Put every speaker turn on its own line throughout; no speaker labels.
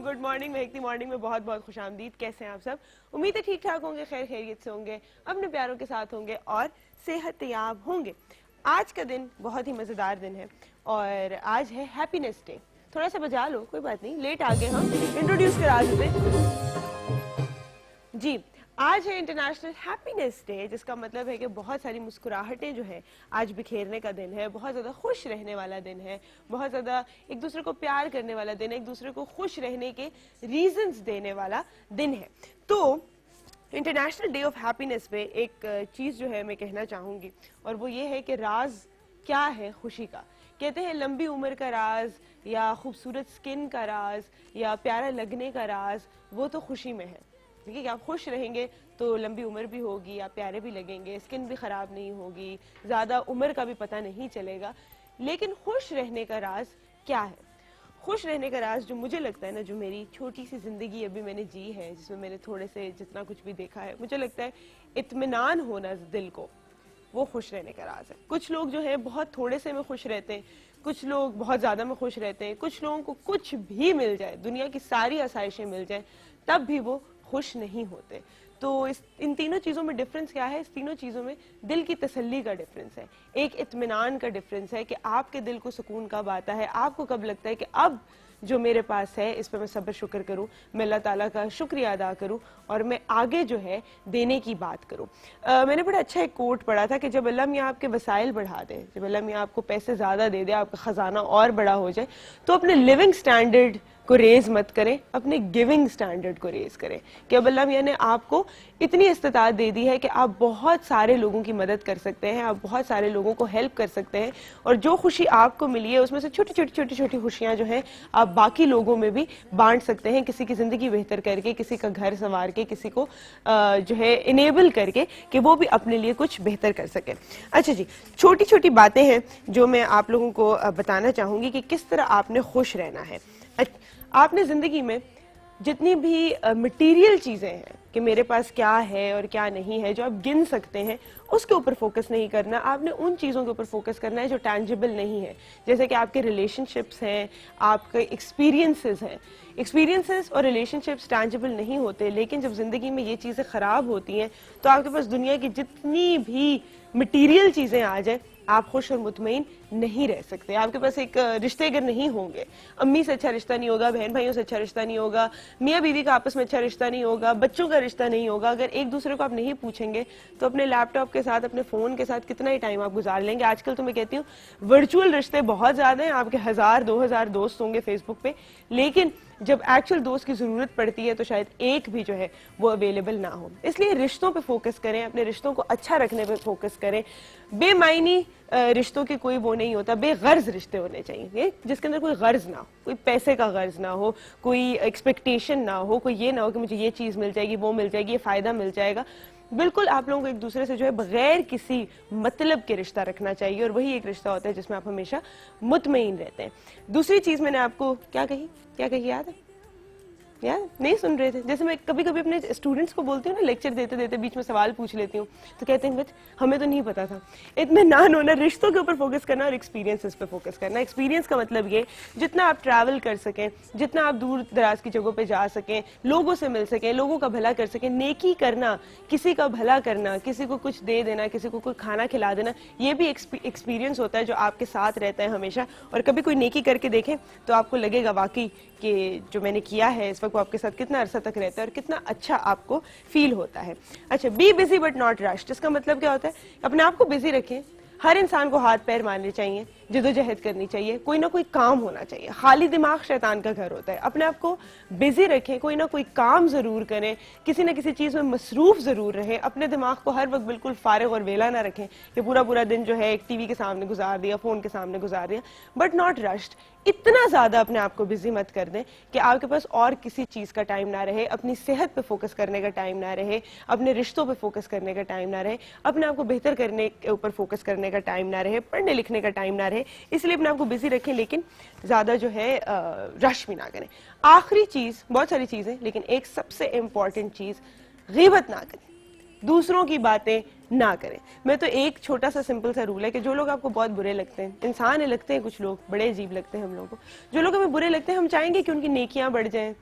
Good morning. महकती morning में बहुत बहुत खुशामदीद। कैसे हैं आप सब? उम्मीद है ठीक ठाक होंगे, खैर खैरियत से होंगे, अपने प्यारों के साथ होंगे और सेहतयाब होंगे। आज का दिन बहुत ही मज़ेदार दिन है और आज है हैप्पीनेस डे। थोड़ा सा बजा लो, कोई बात नहीं, लेट आ गए हम, इंट्रोड्यूस करा देते जी। आज है इंटरनेशनल हैप्पीनेस डे, जिसका मतलब है कि बहुत सारी मुस्कुराहटें जो है आज बिखेरने का दिन है, बहुत ज़्यादा खुश रहने वाला दिन है, बहुत ज़्यादा एक दूसरे को प्यार करने वाला दिन है, एक दूसरे को खुश रहने के रीजंस देने वाला दिन है। तो इंटरनेशनल डे ऑफ हैप्पीनेस पे एक चीज़ जो है मैं कहना चाहूँगी, और वो ये है कि राज क्या है खुशी का। कहते हैं लंबी उम्र का राज या खूबसूरत स्किन का राज या प्यारा लगने का राज वो तो खुशी में है। ठीक है कि आप खुश रहेंगे तो लंबी उम्र भी होगी, आप प्यारे भी लगेंगे, स्किन भी ख़राब नहीं होगी, ज़्यादा उम्र का भी पता नहीं चलेगा। लेकिन खुश रहने का राज क्या है? खुश रहने का राज जो मुझे लगता है ना, जो मेरी छोटी सी ज़िंदगी अभी मैंने जी है, जिसमें मैंने थोड़े से जितना कुछ भी देखा है, मुझे लगता है इत्मीनान होना दिल को, वो खुश रहने का राज है। कुछ लोग जो है बहुत थोड़े से में खुश रहते हैं, कुछ लोग बहुत ज़्यादा में खुश रहते हैं, कुछ लोगों को कुछ भी मिल जाए, दुनिया की सारी आसाइशें मिल जाए, तब भी वो खुश नहीं होते। तो इन तीनों चीज़ों में डिफरेंस क्या है? इस तीनों चीज़ों में दिल की तसल्ली का डिफरेंस है, एक इत्मीनान का डिफरेंस है कि आपके दिल को सुकून कब आता है, आपको कब लगता है कि अब जो मेरे पास है इस पर मैं सब्र शुक्र करूं, मैं अल्लाह ताला का शुक्रिया अदा करूं और मैं आगे जो है देने की बात करूं। मैंने बड़ा अच्छा एक कोट पढ़ा था कि जब अल्लाह मियाँ आपके वसाइल बढ़ा दे, जब अल्लाह मियाँ आपको पैसे ज़्यादा दे दे, आपका ख़जाना और बड़ा हो जाए, तो अपने लिविंग स्टैंडर्ड को रेज मत करें, अपने गिविंग स्टैंडर्ड को रेज करें। कि अब अल्लाह मियाँ ने आपको इतनी इस्तिताअत दे दी है कि आप बहुत सारे लोगों की मदद कर सकते हैं, आप बहुत सारे लोगों को हेल्प कर सकते हैं, और जो खुशी आपको मिली है उसमें से छोटी छोटी खुशियां जो हैं आप बाकी लोगों में भी बांट सकते हैं, किसी की ज़िंदगी बेहतर करके, किसी का घर संवार के, किसी को जो है इनेबल करके कि वो भी अपने लिए कुछ बेहतर कर सके। अच्छा जी, छोटी छोटी बातें हैं जो मैं आप लोगों को बताना चाहूँगी कि किस तरह आपने खुश रहना है। आपने ज़िंदगी में जितनी भी मटेरियल चीज़ें हैं कि मेरे पास क्या है और क्या नहीं है, जो आप गिन सकते हैं, उसके ऊपर फोकस नहीं करना। आपने उन चीज़ों के ऊपर फोकस करना है जो टैंजिबल नहीं है, जैसे कि आपके रिलेशनशिप्स हैं, आपके एक्सपीरियंसेस हैं। एक्सपीरियंसेस और रिलेशनशिप्स टैंजिबल नहीं होते, लेकिन जब ज़िंदगी में ये चीज़ें ख़राब होती हैं तो आपके पास दुनिया की जितनी भी मटीरियल चीज़ें आ जाए, आप खुश और मुतमईन नहीं रह सकते। आपके पास एक रिश्ते अगर नहीं होंगे, अम्मी से अच्छा रिश्ता नहीं होगा, बहन भाइयों से अच्छा रिश्ता नहीं होगा, मियाँ बीवी का आपस में अच्छा रिश्ता नहीं होगा, बच्चों का रिश्ता नहीं होगा, अगर एक दूसरे को आप नहीं पूछेंगे तो अपने लैपटॉप के साथ, अपने फ़ोन के साथ कितना ही टाइम आप गुजार लेंगे। आजकल तो मैं कहती हूँ वर्चुअल रिश्ते बहुत ज़्यादा हैं, आपके 1000-2000 दोस्त होंगे फेसबुक पे, लेकिन जब एक्चुअल दोस्त की ज़रूरत पड़ती है तो शायद एक भी जो है वो अवेलेबल ना हो। इसलिए रिश्तों पे फोकस करें, अपने रिश्तों को अच्छा रखने पे फोकस करें। बेमायनी रिश्तों की कोई वो नहीं होता, बेगर्ज रिश्ते होने चाहिए जिसके अंदर कोई गर्ज ना हो, कोई पैसे का गर्ज ना हो, कोई एक्सपेक्टेशन ना हो, कोई ये ना हो कि मुझे ये चीज़ मिल जाएगी, वो मिल जाएगी, ये फ़ायदा मिल जाएगा। बिल्कुल आप लोगों को एक दूसरे से जो है बगैर किसी मतलब के रिश्ता रखना चाहिए, और वही एक रिश्ता होता है जिसमें आप हमेशा मुतमईन रहते हैं। दूसरी चीज़ मैंने आपको क्या कही याद है? यार नहीं सुन रहे थे? जैसे मैं कभी कभी अपने स्टूडेंट्स को बोलती हूँ ना, लेक्चर देते देते बीच में सवाल पूछ लेती हूँ, तो कहते हैं बच हमें तो नहीं पता था। इत्मीनान होना, रिश्तों के ऊपर फोकस करना और एक्सपीरियंसेस पे फोकस करना। एक्सपीरियंस का मतलब ये, जितना आप ट्रैवल कर सकें, जितना आप दूर दराज की जगहों पे जा सकें, लोगों से मिल सकें, लोगों का भला कर सकें, नेकी करना, किसी का भला करना, किसी को कुछ दे देना, किसी को कोई खाना खिला देना, ये भी एक्सपीरियंस होता है जो आपके साथ रहता है हमेशा। और कभी कोई नेकी करके देखें तो आपको लगेगा वाकई कि जो मैंने किया है इस वक्त वो आपके साथ कितना अरसा तक रहता है और कितना अच्छा आपको फील होता है। अच्छा, be busy but not rushed, इसका मतलब क्या होता है? अपने आप को बिजी रखें। हर इंसान को हाथ पैर मारने चाहिए, जिदोजहद करनी चाहिए, कोई ना कोई काम होना चाहिए। खाली दिमाग शैतान का घर होता है। अपने आप को बिजी रखें, कोई ना कोई काम जरूर करें, किसी ना किसी चीज में मसरूफ जरूर रहें। अपने दिमाग को हर वक्त बिल्कुल फारिग और वेला ना रखें कि पूरा पूरा दिन जो है एक टीवी के सामने गुजार दिया, फोन के सामने गुजार दिया। बट नॉट रश्ड, इतना ज्यादा अपने आप को बिजी मत कर दें कि आपके पास और किसी चीज का टाइम ना रहे, अपनी सेहत पे फोकस करने का टाइम ना रहे, अपने रिश्तों पे फोकस करने का टाइम ना रहे, अपने आप को बेहतर करने के ऊपर फोकस करने का टाइम ना रहे, पढ़ने लिखने का टाइम ना रहे। इसलिए अपने आप को बिजी रखें, लेकिन ज्यादा जो है रश भी ना करें। आखिरी चीज, बहुत सारी चीजें, लेकिन एक सबसे इंपॉर्टेंट चीज, गीबत ना करें, दूसरों की बातें ना करें। मैं तो एक छोटा सा सिंपल सा रूल है कि जो लोग आपको बहुत बुरे लगते हैं, इंसान है लगते हैं कुछ लोग बड़े अजीब लगते हैं हम लोगों को, जो लोग हमें बुरे लगते हैं हम चाहेंगे कि उनकी नेकियां बढ़ जाएं,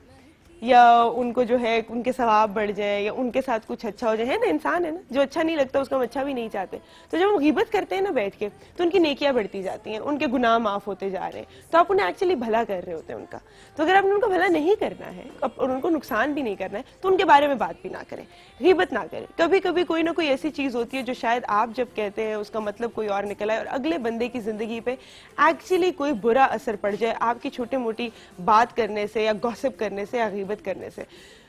या उनको जो है उनके सवाब बढ़ जाए या उनके साथ कुछ अच्छा हो जाए, है ना, इंसान है ना, जो अच्छा नहीं लगता उसको हम अच्छा भी नहीं चाहते। तो जब हम गीबत करते हैं ना बैठ के, तो उनकी नेकियां बढ़ती जाती हैं, उनके गुनाह माफ होते जा रहे हैं, तो आप उन्हें एक्चुअली भला कर रहे होते हैं उनका। तो अगर आपने उनका भला नहीं करना है और उनको नुकसान भी नहीं करना है, तो उनके बारे में बात भी ना करें, गीबत ना करें। कभी कभी कोई ना कोई ऐसी चीज होती है जो शायद आप जब कहते हैं उसका मतलब कोई और निकल आए और अगले बंदे की जिंदगी पे एक्चुअली कोई बुरा असर पड़ जाए आपकी छोटी मोटी बात करने से या गॉसिप करने से या गीबत करने से।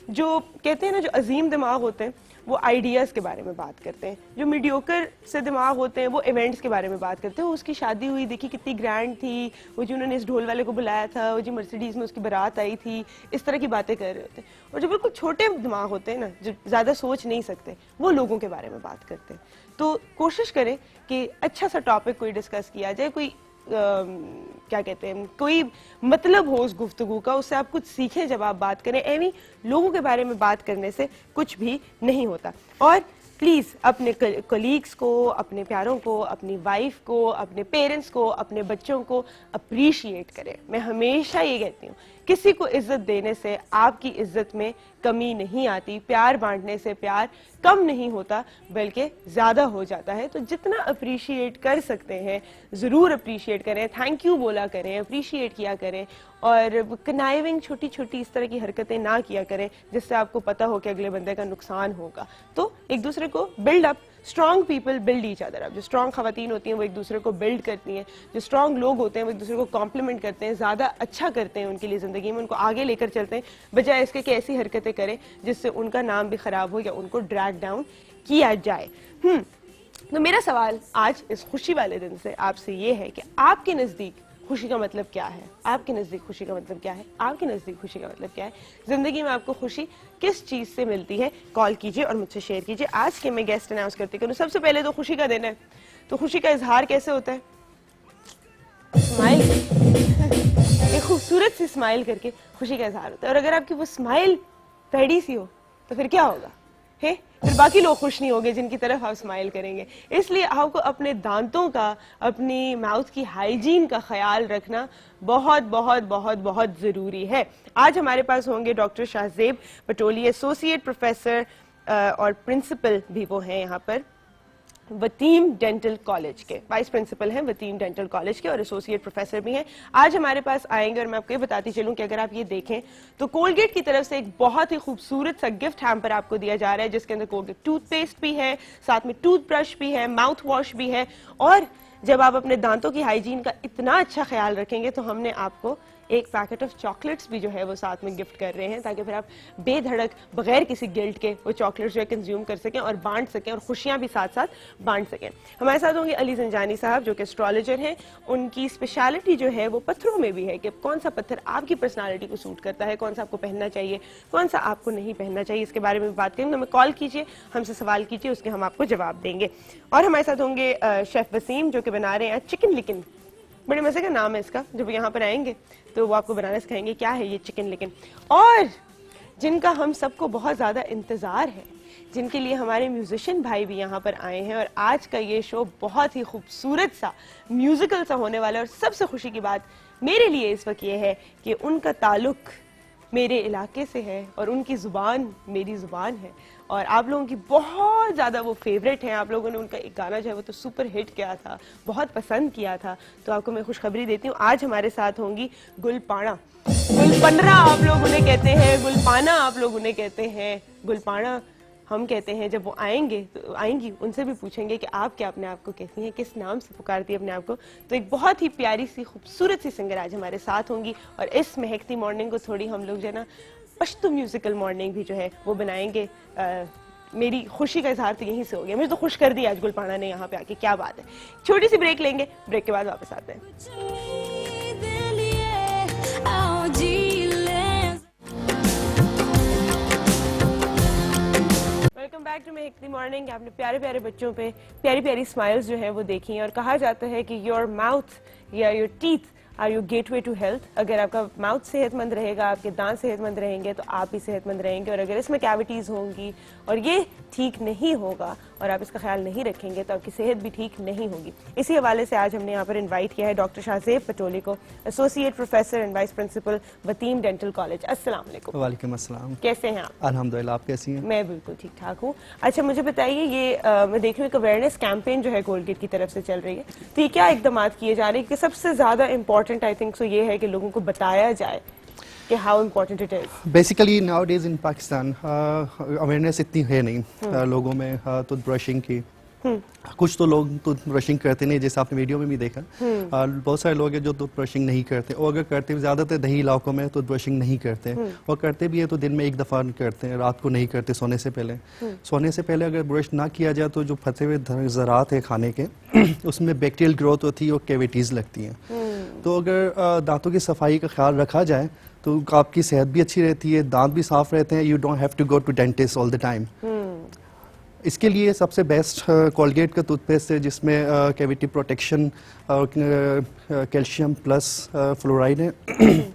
जो कहते हैं ना, जो अजीम दिमाग होते हैं वो आइडियाज के बारे में बात करते हैं, जो मीडियोकर से दिमाग होते हैं वो इवेंट्स के बारे में बात करते हैं। उसकी शादी हुई, देखी कितनी ग्रैंड थी, वो जी उन्होंने इस ढोल वाले को बुलाया था, वो जी मर्सिडीज में उसकी बारात आई थी, इस तरह की बातें कर रहे होते हैं। और जो बिल्कुल छोटे दिमाग होते हैं ना, जो ज्यादा सोच नहीं सकते, वो लोगों के बारे में बात करते हैं। तो कोशिश करें कि अच्छा सा टॉपिक कोई डिस्कस किया जाए, कोई क्या कहते हैं, कोई मतलब हो उस गुफ्तगू का, उससे आप कुछ सीखें जब आप बात करें। एनी लोगों के बारे में बात करने से कुछ भी नहीं होता। और प्लीज अपने कलीग्स को, अपने प्यारों को, अपनी वाइफ को, अपने पेरेंट्स को, अपने बच्चों को अप्रिशिएट करें। मैं हमेशा ये कहती हूँ, किसी को इज्जत देने से आपकी इज्जत में कमी नहीं आती, प्यार बांटने से प्यार कम नहीं होता बल्कि ज्यादा हो जाता है। तो जितना अप्रिशिएट कर सकते हैं जरूर अप्रिशिएट करें, थैंक यू बोला करें, अप्रिशिएट किया करें, और कनाइविंग छोटी छोटी इस तरह की हरकतें ना किया करें जिससे आपको पता हो कि अगले बंदे का नुकसान होगा। तो एक दूसरे को build up, strong people build each other up. जो स्ट्रॉन्ग खवातीन होती हैं वो एक दूसरे को बिल्ड करती हैं, जो स्ट्रॉन्ग लोग होते हैं वो एक दूसरे को कॉम्प्लीमेंट करते हैं, ज्यादा अच्छा करते हैं उनके लिए जिंदगी में, उनको आगे लेकर चलते हैं, बजाय इसके कि ऐसी हरकतें करें जिससे उनका नाम भी खराब हो या उनको ड्रैग डाउन किया जाए। तो मेरा सवाल आज इस खुशी वाले दिन से आपसे ये है कि आपके नजदीक खुशी का मतलब क्या है? आपके नजदीक खुशी का मतलब क्या है? आपके नजदीक खुशी का मतलब क्या है? जिंदगी में आपको खुशी किस चीज से मिलती है? कॉल कीजिए और मुझसे शेयर कीजिए। आज के मैं गेस्ट अनाउंस करती हूँ। सबसे पहले तो खुशी का दिन है, तो खुशी का इजहार कैसे होता है? स्माइल एक खूबसूरत सी स्माइल करके खुशी का इजहार होता है। और अगर आपकी वो स्माइल पैड़ी सी हो तो फिर क्या होगा? है फिर बाकी लोग खुश नहीं होंगे जिनकी तरफ आप स्माइल करेंगे। इसलिए आपको अपने दांतों का, अपनी माउथ की हाइजीन का ख्याल रखना बहुत बहुत बहुत बहुत जरूरी है। आज हमारे पास होंगे डॉक्टर शाहजेब पटोली, एसोसिएट प्रोफेसर और प्रिंसिपल भी वो हैं यहाँ पर वतीम डेंटल कॉलेज के, वाइस प्रिंसिपल हैं वतीम डेंटल कॉलेज के और एसोसिएट प्रोफेसर भी हैं। आज हमारे पास आएंगे और मैं आपको ये बताती चलूं कि अगर आप ये देखें तो कोलगेट की तरफ से एक बहुत ही खूबसूरत सा गिफ्ट हैम्पर आपको दिया जा रहा है, जिसके अंदर कोलगेट टूथपेस्ट भी है, साथ में टूथब्रश भी है, माउथ वॉश भी है। और जब आप अपने दांतों की हाइजीन का इतना अच्छा ख्याल रखेंगे तो हमने आपको एक पैकेट ऑफ चॉकलेट्स भी जो है वो साथ में गिफ्ट कर रहे हैं, ताकि फिर आप बेधड़क बगैर किसी गिल्ट के वो चॉकलेट्स जो है कंज्यूम कर सकें और बांट सकें और खुशियां भी साथ साथ बांट सकें। हमारे साथ होंगे अली जंजानी साहब जो कि एस्ट्रोलॉजर हैं। उनकी स्पेशलिटी जो है वो पत्थरों में भी है कि कौन सा पत्थर आपकी पर्सनालिटी को सूट करता है, कौन सा आपको पहनना चाहिए, कौन सा आपको नहीं पहनना चाहिए, इसके बारे में बात करेंगे। हमें कॉल कीजिए, हमसे सवाल कीजिए, उसके हम आपको जवाब देंगे। और हमारे साथ होंगे शेफ वसीम जो कि बना रहे हैं चिकन लिकन, बड़े मजे का नाम है इसका। जब यहाँ पर आएंगे तो वो आपको बनाना सिखाएंगे क्या है ये चिकन लिकन। और जिनका हम सबको बहुत ज्यादा इंतजार है, जिनके लिए हमारे म्यूजिशियन भाई भी यहाँ पर आए हैं, और आज का ये शो बहुत ही खूबसूरत सा म्यूजिकल सा होने वाला है। और सबसे खुशी की बात मेरे लिए इस वक्त ये है कि उनका ताल्लुक मेरे इलाके से है और उनकी जुबान मेरी जुबान है, और आप लोगों की बहुत ज्यादा वो फेवरेट हैं। आप लोगों ने उनका एक गाना जो है वो तो सुपर हिट किया था, बहुत पसंद किया था। तो आपको मैं खुशखबरी देती हूँ, आज हमारे साथ होंगी गुलपाना। गुलपंडरा आप लोग उन्हें कहते हैं, गुलपाना आप लोग उन्हें कहते हैं, गुलपाना हम कहते हैं। जब वो आएंगे तो आएंगी, उनसे भी पूछेंगे कि आप क्या अपने आप को कहती हैं, किस नाम से पुकारती है अपने आप को। तो एक बहुत ही प्यारी सी खूबसूरत सी सिंगर आज हमारे साथ होंगी, और इस महकती मॉर्निंग को थोड़ी हम लोग जो है ना पश्तो म्यूजिकल मॉर्निंग भी जो है वो बनाएंगे। मेरी खुशी का इजहार तो यहीं से हो गया, मुझे तो खुश कर दिया आज गुलपाना ने यहाँ पे आके, क्या बात है। छोटी सी ब्रेक लेंगे, ब्रेक के बाद वापस आते हैं। वेलकम बैक टू महकती मॉर्निंग। आपने प्यारे प्यारे बच्चों पे प्यारी प्यारी स्माइल्स जो है वो देखी हैं, और कहा जाता है कि योर माउथ या your teeth are you gateway to health. अगर आपका माउथ सेहतमंद रहेगा, आपके दांत सेहतमंद रहेंगे तो आप भी सेहतमंद रहेंगे। और अगर इसमें कैविटीज होंगी और ये ठीक नहीं होगा और आप इसका ख्याल नहीं रखेंगे तो आपकी सेहत भी ठीक नहीं होगी। इसी हवाले से आज हमने यहाँ पर इन्वाइट किया है डॉक्टर शाहजेब पटोली को, associate professor and vice principal वतीम डेंटल कॉलेज। अस्सलाम वालेकुम।
वालेकुम अस्सलाम।
कैसे हैं आप?
अल्हम्दुलिल्लाह, आप कैसी हैं?
मैं बिल्कुल ठीक ठाक हूँ। अच्छा मुझे बताइए, ये मैं देख रही हूँ एक अवेयरनेस कैंपेन जो है कोलगेट की तरफ से चल रही है, तो ये क्या इकदाम किए जा रहे हैं कि सबसे ज्यादा इम्पोर्टेंट आई थिंक सो ये है कि लोगों को बताया जाए कि how important it is.
Basically now days in Pakistan awareness इतनी है नहीं लोगों में टूथब्रशिंग की। कुछ तो लोग टूथब्रशिंग करते नहीं, जैसे आपने वीडियो में भी देखा। बहुत सारे लोग हैं जो टूथब्रशिंग नहीं करते, और अगर करते ज़्यादातर दही इलाकों में टूथब्रशिंग नहीं करते, और करते भी है तो दिन में एक दफ़ा करते हैं, रात को नहीं करते सोने से पहले। सोने से पहले अगर ब्रश ना किया जाए तो जो फंसे हुए ज़रात है खाने के उसमें बैक्टीरियल ग्रोथ होती है और कैविटीज़ लगती हैं। तो अगर दांतों की सफाई का ख्याल रखा जाए तो आपकी सेहत भी अच्छी रहती है, दांत भी साफ रहते हैं। You don't have to go to dentist all the time. इसके लिए सबसे बेस्ट कोलगेट का टूथपेस्ट है जिसमें cavity protection calcium plus fluoride है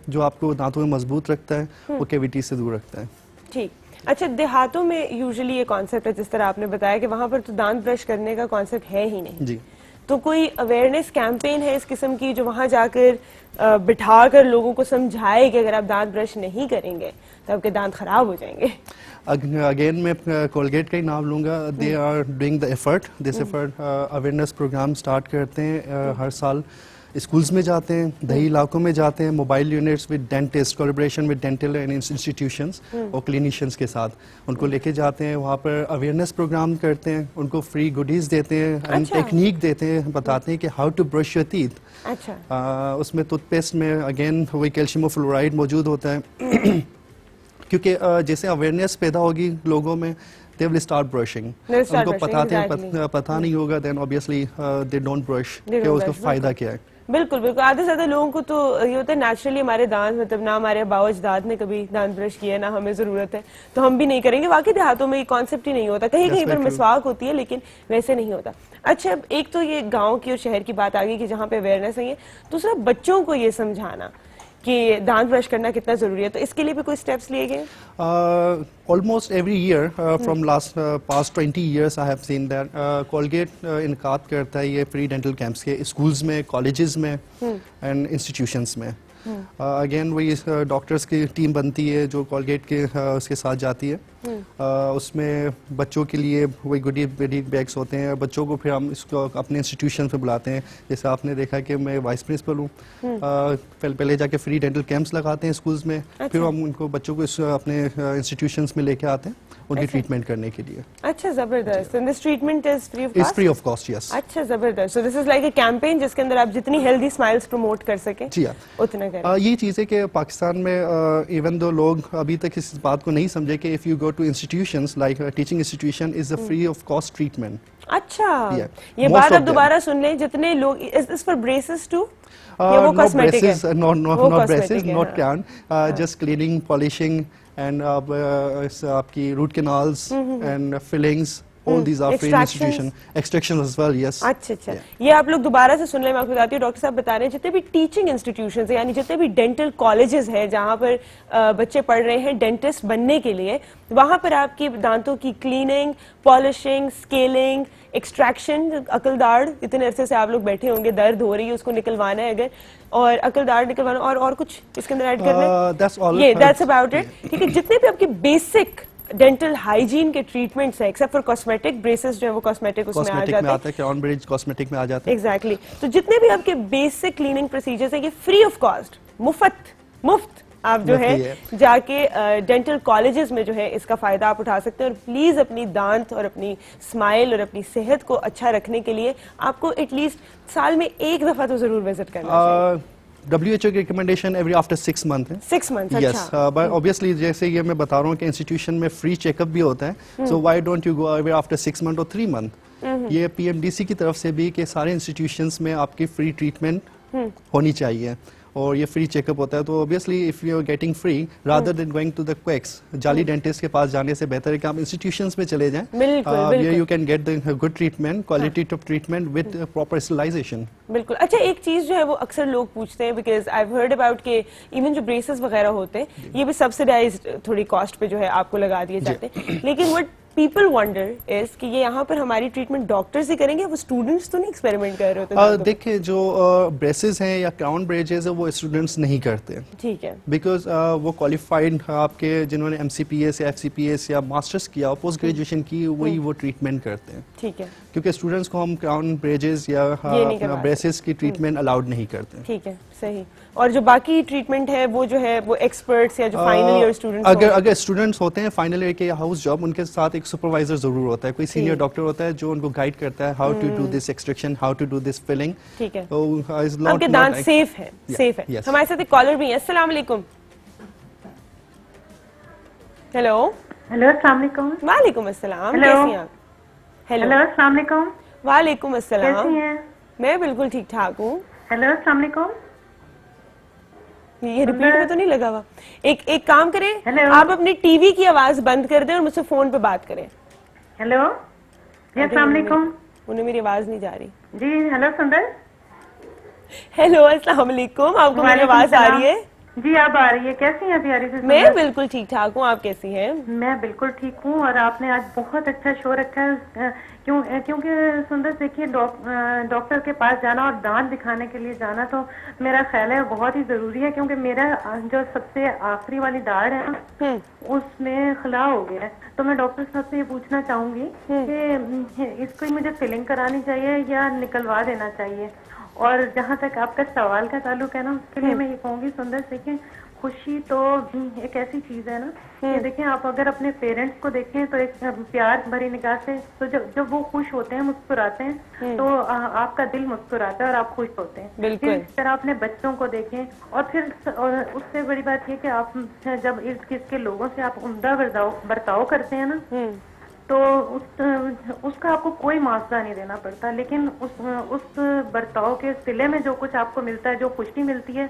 जो आपको दांतों में मजबूत रखता है और कैविटी से दूर रखता है।
ठीक। अच्छा, देहातों में यूजुअली ये कॉन्सेप्ट है जिस तरह आपने बताया कि वहां पर तो दांत ब्रश करने का कॉन्सेप्ट है ही नहीं
जी।
तो कोई अवेयरनेस कैंपेन है इस किस्म की जो वहां जाकर बिठा कर लोगों को समझाए कि अगर आप दांत ब्रश नहीं करेंगे तो आपके दांत खराब हो जाएंगे?
अगेन मैं कोलगेट का ही नाम लूँगा। They are doing the effort, this effort awareness programme start करते हैं हर साल। स्कूल्स में जाते हैं, दही इलाकों में जाते हैं, mobile units with dentist, collaboration with dental and institutions और क्लिनिशियंस के साथ उनको लेके जाते हैं। वहाँ पर अवेयरनेस प्रोग्राम करते हैं, उनको फ्री गुडीज़ देते हैं, टेक्निक देते हैं, बताते हैं कि how to brush your teeth.
अच्छा।
उसमें टूथपेस्ट में अगेन वही कैल्शियम और फ्लोराइड मौजूद होता है क्योंकि जैसे अवेयरनेस पैदा होगी लोगों में, they will start brushing. उनको पता नहीं होगा, then obviously they don't brush कि उसका फायदा क्या है।
बिल्कुल बिल्कुल। आधे से ज्यादा लोगों को तो ये होता है नेचुरली हमारे दांत, मतलब ना हमारे आबा अजदाद ने कभी दांत ब्रश किया, ना हमें जरूरत है तो हम भी नहीं करेंगे। वाकई देहातों में ये कॉन्सेप्ट ही नहीं होता, कहीं कहीं पर मिसवाक होती है लेकिन वैसे नहीं होता। अच्छा, एक तो ये गाँव की और शहर की बात आ गई कि जहाँ पे अवेयरनेस है, दूसरा बच्चों को ये समझाना कि दांत ब्रश करना कितना जरूरी है, तो इसके लिए भी कोई स्टेप्स लिए गए?
Almost every year from past 20 years I have seen that Colgate इनकाद करता है ये फ्री डेंटल कैंप्स के स्कूल्स में, कॉलेजेस में एंड इंस्टीट्यूशंस में। अगेन वही डॉक्टर्स की टीम बनती है जो कोलगेट के उसके साथ जाती है। उसमें बच्चों के लिए वही गुडी बैग्स होते हैं। बच्चों को फिर हम इसको अपने इंस्टीट्यूशन पे बुलाते हैं। जैसे आपने देखा कि मैं वाइस प्रिंसिपल हूँ, पहले जाके फ्री डेंटल कैंप्स लगाते हैं स्कूल्स में। अच्छा। फिर हम उनको बच्चों को अपने इंस्टीट्यूशंस में लेके आते हैं उनकी ट्रीटमेंट करने के लिए।
अच्छा, जबरदस्त। And this treatment is free of cost?
Yes.
अच्छा, जबरदस्त। So this is like a campaign जिसके अंदर आप जितनी हेल्दी स्माइल्स प्रमोट कर सके
जी
उतना करें।
ये चीज़ है कि पाकिस्तान में इवन दो लोग अभी तक इस बात को नहीं समझे कि if you go to institutions like teaching institution is a free of cost treatment.
अच्छा, ये बात आप दोबारा सुन लें। जितने लोग इस फॉर ब्रेसेस टू वो कॉस्मेटिक है?
not braces, not crown, just cleaning, polishing and आपकी root canals and fillings. All these are free institution. Extractions as well, yes.
अच्छा अच्छा, ये आप लोग दोबारा से सुन लें। मैं आपको बताती हूँ, डॉक्टर साहब बता रहे हैं जितने भी टीचिंग इंस्टीट्यूशंस हैं, यानी जितने भी डेंटल कॉलेजेस हैं जहाँ पर बच्चे पढ़ रहे हैं डेंटिस्ट बनने के लिए, वहाँ पर आपकी दांतों की क्लीनिंग, पॉलिशिंग, स्केलिंग, एक्सट्रैक्शन, अकलदाड़, इतने अरसे से आप लोग बैठे होंगे, दर्द हो रही है, उसको निकलवाना है अगर, और अकलदाड़ निकलवाना, और कुछ इसके अंदर ऐड करना है? That's about it. ठीक है, जितने भी आपके बेसिक डेंटल हाइजीन के ट्रीटमेंट्स है एक्सेप्ट फॉर कॉस्मेटिक, ब्रेसेस जो है वो कॉस्मेटिक उसमें आ जाते हैं,
क्राउन ब्रिज कॉस्मेटिक में आ जाते हैं।
एग्जैक्टली। तो जितने भी आपके बेसिक क्लीनिंग प्रोसीजर्स है ये फ्री ऑफ कॉस्ट, मुफ्त आप जो है जाके डेंटल कॉलेजेस में जो है इसका फायदा आप उठा सकते हैं। और प्लीज अपनी दांत और अपनी स्माइल और अपनी सेहत को अच्छा रखने के लिए आपको एटलीस्ट साल में एक दफा तो जरूर विजिट करना चाहिए।
WHO की रिकमेंडेशन एवरी आफ्टर 6 मंथ है।
6 मंथ?
यस, बट ऑब्वियसली जैसे ये मैं बता रहा हूँ कि इंस्टीट्यूशन में फ्री चेकअप भी होता है, so why don't you go every after 6 month और 3 मंथ। ये PMDC की तरफ से भी कि सारे इंस्टीट्यूशंस में आपकी फ्री ट्रीटमेंट होनी चाहिए और ये फ्री चेकअप होता है। तो obviously if you are getting free rather than going to the quacks, जाली डेंटिस्ट के पास जाने से बेहतर है कि आप इंस्टीट्यूशंस में चले जाएं। You can get the good treatment, quality of treatment with proper sterilisation.
बिल्कुल। अच्छा, एक चीज जो है वो अक्सर लोग पूछते हैं, because I have heard about के इवन जो ब्रेसेस वगैरह होते हैं ये भी सब्सिडाइज्ड थोड़ी कॉस्ट पे जो है आपको लगा दिए जाते हैं, लेकिन व्हाट पीपल वंडर इज कि ये यहाँ पर हमारी ट्रीटमेंट डॉक्टर्स ही करेंगे, वो स्टूडेंट्स तो नहीं एक्सपेरिमेंट कर रहे होते दांतों पे?
देखिए जो ब्रेसेस हैं या क्राउन ब्रेजेस है वो स्टूडेंट्स नहीं करते,
ठीक है।
बिकॉज वो क्वालिफाइड आपके जिन्होंने MCPS या FCPS या मास्टर्स किया पोस्ट ग्रेजुएशन की वही वो ट्रीटमेंट करते हैं,
ठीक है,
क्योंकि स्टूडेंट्स को हम क्राउन ब्रेजेस या
नहीं करवाते।
ब्रेसेस की ट्रीटमेंट अलाउड नहीं करते।
ठीक है, सही। और जो बाकी ट्रीटमेंट है वो जो है वो एक्सपर्ट्स या जो फाइनल ईयर स्टूडेंट्स
अगर स्टूडेंट्स होते हैं फाइनल ईयर के हाउस जॉब, उनके साथ एक सुपरवाइजर जरूर होता है, कोई सीनियर डॉक्टर होता है जो उनको गाइड करता है how to do this extraction, how to do this filling.
ठीक है,
तो
आपके दांत सेफ है, सेफ है।
yes.
हमारे साथ एक कॉलर भी है। अस्सलाम वालेकुम। हेलो।
हेलो, अस्सलाम वालेकुम।
वालेकुम अस्सलाम,
हेलो।
कैसी हैं आप?
हेलो, अस्सलाम वालेकुम।
वालेकुम अस्सलाम।
कैसी हैं?
मैं बिल्कुल ठीक ठाक हूँ।
हेलो, अस्सलाम वालेकुम।
ये रिपीट में तो नहीं लगा हुआ? एक काम करें,
हेलो।
आप अपनी टीवी की आवाज बंद कर दें और मुझसे फोन पे बात करें।
हेलो जी, अस्सलाम वालेकुम।
उन्हें मेरी आवाज नहीं जा रही।
जी हेलो सुंदर।
हेलो अस्सलाम वालेकुम, आपको मेरी
वालेकुम
आवाज आ
सलाम।
रही है?
जी आप आ रही है, कैसी हैं प्यारी से
मैं
सुंदर?
बिल्कुल ठीक ठाक हूँ, आप कैसी हैं?
मैं बिल्कुल ठीक हूँ। और आपने आज बहुत अच्छा शो रखा है, क्योंकि सुंदर देखिए डॉक्टर के पास जाना और दांत दिखाने के लिए जाना तो मेरा ख्याल है बहुत ही जरूरी है, क्योंकि मेरा जो सबसे आखिरी वाली दाढ़ है ना उसमें खला हो गया है। तो मैं डॉक्टर साहब से ये पूछना चाहूंगी कि इसको मुझे फिलिंग करानी चाहिए या निकलवा देना चाहिए। और जहाँ तक आपका सवाल का ताल्लुक है ना, उसके लिए मैं ये कहूंगी सुंदर देखिए, खुशी तो एक ऐसी चीज है ना कि देखें आप अगर अपने पेरेंट्स को देखें तो एक प्यार भरी निगाह से, तो जब वो खुश होते हैं, मुस्कुराते हैं, तो आपका दिल मुस्कुराता है और आप खुश होते हैं।
बिल्कुल।
इस तरह अपने बच्चों को देखें और फिर उससे बड़ी बात ये कि आप जब इर्द गिर्द के लोगों से आप उम्दा बर्ताव करते हैं ना, तो उसका आपको कोई मुआवजा नहीं देना पड़ता, लेकिन उस बर्ताव के सिले में जो कुछ आपको मिलता है, जो खुशी मिलती है,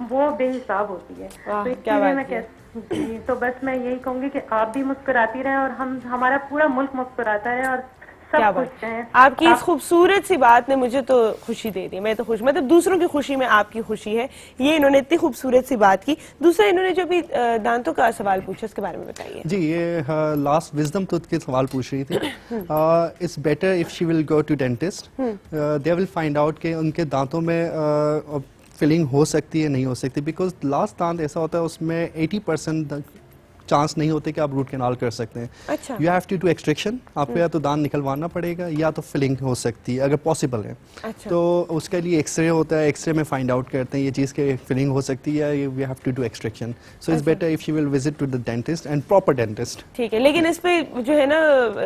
वो बेहिसाब होती है। तो इसलिए मैं जी, तो बस मैं यही कहूंगी कि आप भी मुस्कुराती रहें और हमारा पूरा मुल्क मुस्कुराता रहे और सब खुश रहें।
आपकी इस खूबसूरत सी बात ने मुझे तो खुशी दे दी। मैं तो खुश, मतलब दूसरों की खुशी में आपकी खुशी है, ये इन्होंने इतनी खूबसूरत सी बात की। दूसरा इन्होंने जो भी दांतों का सवाल पूछा उसके बारे में बताइए।
जी, ये लास्ट विजडम टूथ के सवाल पूछ रही थी। It's better if she will go to dentist, they will find out कि उनके दांतों में फिलिंग हो सकती है नहीं हो सकती, बिकॉज लास्ट दांत ऐसा होता है उसमें 80% चांस नहीं होते कि आप रूट कैनाल कर सकते हैं।
अच्छा।
You have to do extraction, आपको या तो दांत निकलवाना पड़ेगा या तो फिलिंग हो सकती है अगर पॉसिबल है।
अच्छा।
तो उसके लिए एक्सरे होता है, एक्सरे में फाइंड आउट करते हैं ये चीज़ के फिलिंग हो सकती है, we have to do extraction. So it's better if she will visit to the dentist and proper dentist.
ठीक है, लेकिन इस पे जो है ना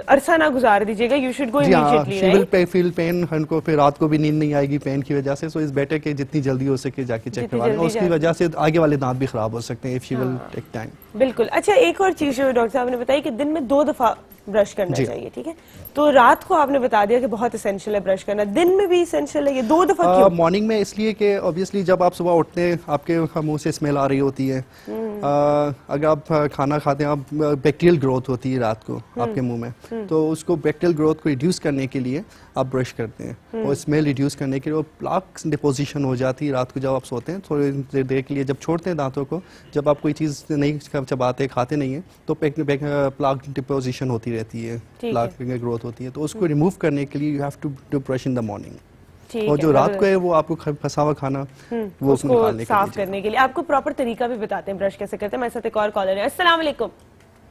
अरसा ना गुजार दीजिएगा, you should go immediately.
She will feel pain, उनको फिर रात को भी नींद नहीं आएगी पेन की वजह से। सो इट्स बेटर कि जितनी जल्दी हो सके जाके चेक करवा लें, उसकी वजह से आगे वाले दांत भी खराब हो सकते हैं if she will take time.
बिल्कुल। अच्छा, एक और चीज जो डॉक्टर साहब ने बताई कि दिन में 2 दफा ब्रश करना चाहिए, ठीक है? तो रात को आपने बता दिया कि बहुत एसेंशियल है ब्रश करना, दिन में भी एसेंशियल है ये 2 दफा क्यों?
मॉर्निंग में इसलिए कि ऑब्वियसली जब आप सुबह उठते हैं आपके मुंह से स्मेल आ रही होती है, अगर आप खाना खाते हैं आप बैक्टीरियल ग्रोथ होती है रात को आपके मुंह में, तो उसको बैक्टीरियल ग्रोथ को रिड्यूस करने के लिए आप ब्रश करते हैं और स्मेल रिड्यूस करने के लिए प्लाक डिपोजिशन हो जाती है रात को जब आप सोते हैं थोड़ी देर के लिए। जब छोड़ते हैं दांतों को, जब आप कोई चीज़ नहीं चबाते खाते नहीं हैं तो प्लाक डिपोजिशन होती रहती है, प्लाक ग्रोथ होती है, तो उसको रिमूव करने के लिए you have to do brush in the morning. और जो रात को है वो आपको फंसा हुआ खाना वो
उसको
निकालने
साफ करने के लिए आपको प्रॉपर तरीका भी बताते हैं ब्रश कैसे करते हैं। मेरे साथ एक और कॉलर है। अस्सलाम वालेकुम।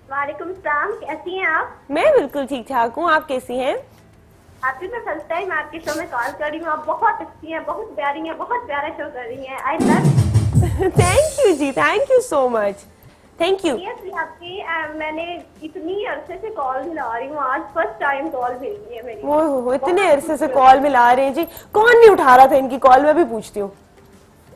वालेकुम सलाम, कैसी हैं आप?
मैं बिल्कुल ठीक ठाक हूँ, आप कैसी हैं?
आपकी मैं फर्स्ट टाइम आपके शो में कॉल कर रही हूँ। आप बहुत अच्छी हैं, बहुत प्यारी हैं, बहुत प्यारा शो कर रही हैं। I love.
Thank you ji, thank you so much, thank you.
Seriously आपकी मैंने इतनी अरसे से कॉल मिला रही हूँ, आज फर्स्ट टाइम कॉल मिल रही है मेरी।
वो इतने अरसे से कॉल मिला रहे हैं जी, कौन नहीं उठा रहा था इनकी कॉल? मैं भी पूछती हूँ,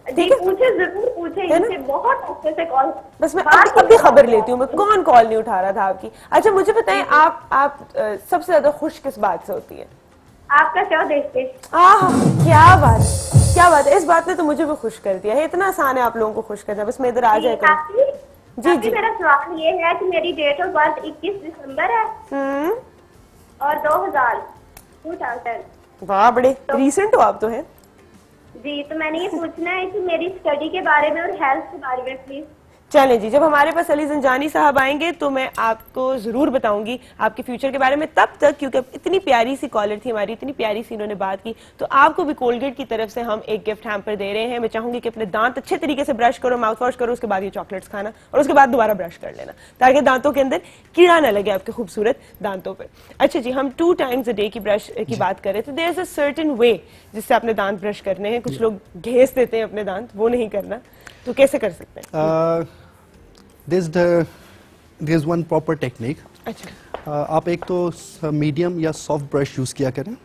ठीक है? पूछे, जरूर पूछे, इनसे बहुत अरसे से कॉल।
बस मैं अभी खबर लेती हूँ मैं कौन कॉल नहीं उठा रहा था आपकी। अच्छा मुझे बताएं, आप सबसे ज्यादा खुश किस बात से होती है?
आपका शो देख के।
क्या बात, क्या बात है, इस बात ने तो मुझे भी खुश कर दिया है। इतना आसान है आप लोगों को खुश करना, बस मैं इधर आ जाए करूं। जी।
मेरा सवाल ये है कि मेरी डेट ऑफ बर्थ 21 दिसंबर है और 2000।
वाह, बड़े रीसेंट हो आप तो है
जी। तो मैंने ये पूछना है कि मेरी स्टडी के बारे में और हेल्थ के बारे में प्लीज।
चलें जी, जब हमारे पास अली जंजानी साहब आएंगे तो मैं आपको जरूर बताऊंगी आपके फ्यूचर के बारे में। तब तक क्योंकि इतनी प्यारी सी कॉलर थी हमारी, इतनी प्यारी सी इन्होंने बात की, तो आपको भी कोलगेट की तरफ से हम एक गिफ्ट हैम्पर दे रहे हैं। मैं चाहूंगी कि अपने दांत अच्छे तरीके से ब्रश करो, माउथ वॉश करो, उसके बाद ये चॉकलेट्स खाना और उसके बाद दोबारा ब्रश कर लेना, ताकि दांतों के अंदर कीड़ा ना लगे आपके खूबसूरत दांतों पे। अच्छा जी, हम 2 times a day की ब्रश की बात करें तो there is a certain way जिससे अपने दांत ब्रश करने हैं। कुछ लोग घेस देते हैं अपने दांत, वो नहीं करना, तो कैसे कर सकते हैं?
there's one proper technique.
अच्छा,
आप एक तो मीडियम या सॉफ्ट ब्रश यूज किया करें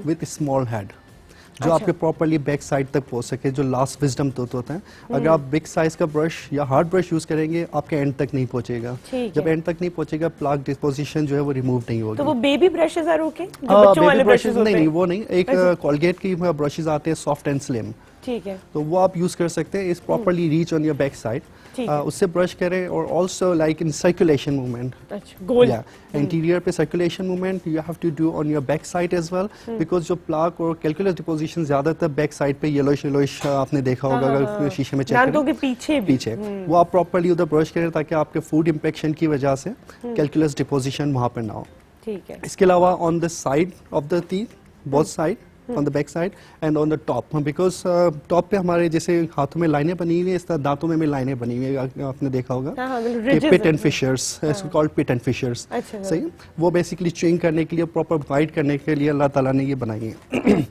विथ स्मॉल हेड, जो
अच्छा।
आपके प्रॉपरली बैक साइड तक पहुंच सके, जो लास्ट विजडम तक होता है। अगर आप बिग साइज का ब्रश या हार्ड ब्रश यूज करेंगे आपके एंड तक नहीं पहुंचेगा।
ठीक
जब
है।
एंड तक नहीं पहुंचेगा प्लाक डिस्पोजिशन जो है वो रिमूव नहीं होगी।
तो वो बेबी ब्रशेस आर ओके, जो
हाँ,
बच्चों वाले
baby
ब्रशेस
brushes
होते
नहीं,
हैं?
वो नहीं। एक कॉलगेट की ब्रशेस आते हैं सॉफ्ट एंड स्लिम,
ठीक है,
तो वो आप यूज कर सकते हैं। Is properly reach on your back side,
ठीक है।
उससे ब्रश करें। और also like in circulation movement,
अच्छा, गोल।
इंटीरियर पे circulation movement you have to do on your back side as well, because जो प्लाक और कैलकुलस डिपोजिशन ज्यादातर बैक साइड पे येलोइश आपने देखा होगा अगर शीशे में चेक
दांतों
करें
के पीछे भी।
पीछे, वो आप प्रॉपरली उधर ब्रश करें ताकि आपके फूड इन्फेक्शन की वजह से कैलकुलस डिपोजिशन वहां पर ना हो।
ठीक है,
इसके अलावा on the side of the teeth, both side, on the back side and on the top, because top पे हमारे जैसे हाथों में लाइनें बनी हुई है, इस तरह दांतों में भी लाइनें बनी हुई है, आपने देखा होगा
हाँ, हाँ, बिल्कुल,
कि
ridges
पिट एंड
हैं।
फिशर्स, इसको कॉल्ड पिट एंड फिशर्स।
अच्छा,
सही, वो बेसिकली च्युइंग करने के लिए, प्रॉपर गाइड करने के लिए अल्लाह ताला ने ये बनाई है।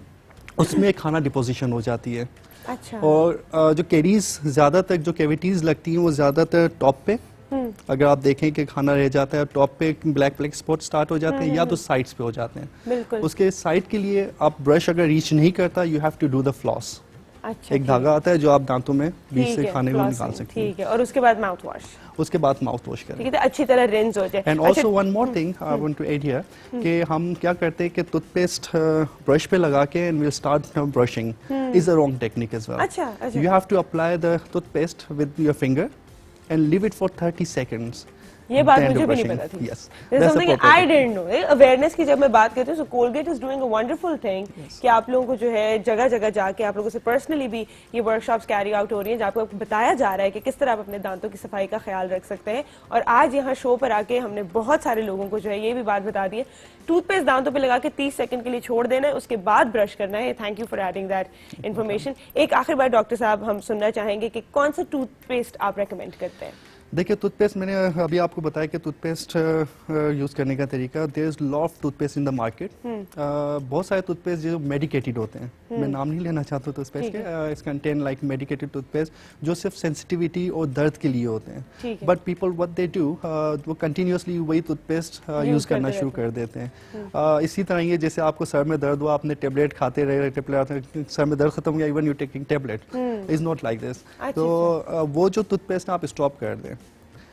उसमें खाना डिपोजिशन हो जाती है।
अच्छा,
और जो कैरीज ज्यादातर जो कैविटीज लगती हैं वो ज्यादातर टॉप पे, अगर आप देखें कि खाना रह जाता है टॉप पे, ब्लैक ब्लैक स्पॉट स्टार्ट हो जाते हैं, या तो साइड्स पे हो जाते हैं।
बिल्कुल।
उसके साइड के लिए आप ब्रश अगर रीच नहीं करता, you have to do the floss.
अच्छा,
एक धागा आता है जो आप दांतों में बीच
ठीक
से
है,
खाने को
flossing,
निकाल सकते हैं।
ठीक है, और उसके बाद माउथ वॉश,
उसके बाद माउथ वॉश करें।
ठीक है, तो अच्छी तरह रिंस हो जाए।
And also one more thing I want to add here कि हम क्या करते हैं कि टूथपेस्ट ब्रश पे लगा के and will start brushing is a wrong technique as well.
अच्छा, अच्छा।
You have to apply the toothpaste with your finger and leave it for 30 seconds.
ये बात
Then
मुझे
do
भी नहीं
brushing.
पता थी।
Yes.
This is
That's a
something
proper
I
technique.
didn't know. Awareness की जब मैं बात करती हूँ, so Colgate is doing a wonderful thing कि आप लोगों को जो है जगह जगह जाके आप लोगों से पर्सनली भी ये वर्कशॉप्स कैरी आउट हो रही हैं, जहाँ पे आपको बताया जा रहा है कि किस तरह आप अपने दांतों की सफाई का ख्याल रख सकते हैं। और आज यहाँ शो पर आके हमने बहुत सारे लोगों को जो है ये भी बात बता दी है, टूथपेस्ट दांतों पे लगा के 30 सेकंड के लिए छोड़ देना है, उसके बाद ब्रश करना है। Thank you for adding that information. एक आखिर बार डॉक्टर साहब हम सुनना चाहेंगे कि कौन सा टूथपेस्ट आप रेकमेंड करते हैं?
देखिए, टूथपेस्ट मैंने अभी आपको बताया कि टूथपेस्ट यूज करने का तरीका, there is lot of toothpaste in the market. बहुत सारे टूथपेस्ट जो मेडिकेटेड होते हैं, मैं नाम नहीं लेना चाहता टूथपेस्ट के, इस कंटेन लाइक मेडिकेटेड टूथपेस्ट जो सिर्फ सेंसिटिविटी और दर्द के लिए होते
ठीक
हैं।
है।
But people what they do, वो कंटिन्यूसली वही टूथपेस्ट यूज करना
करते
शुरू कर देते हैं। इसी तरह ये जैसे आपको सर में दर्द हुआ, आपने टेबलेट खाते रहे, टेबलेट, सर में दर्द खत्म हो गया, even you taking tablet, is not like this. तो वो जो टूथपेस्ट आप स्टॉप कर दें।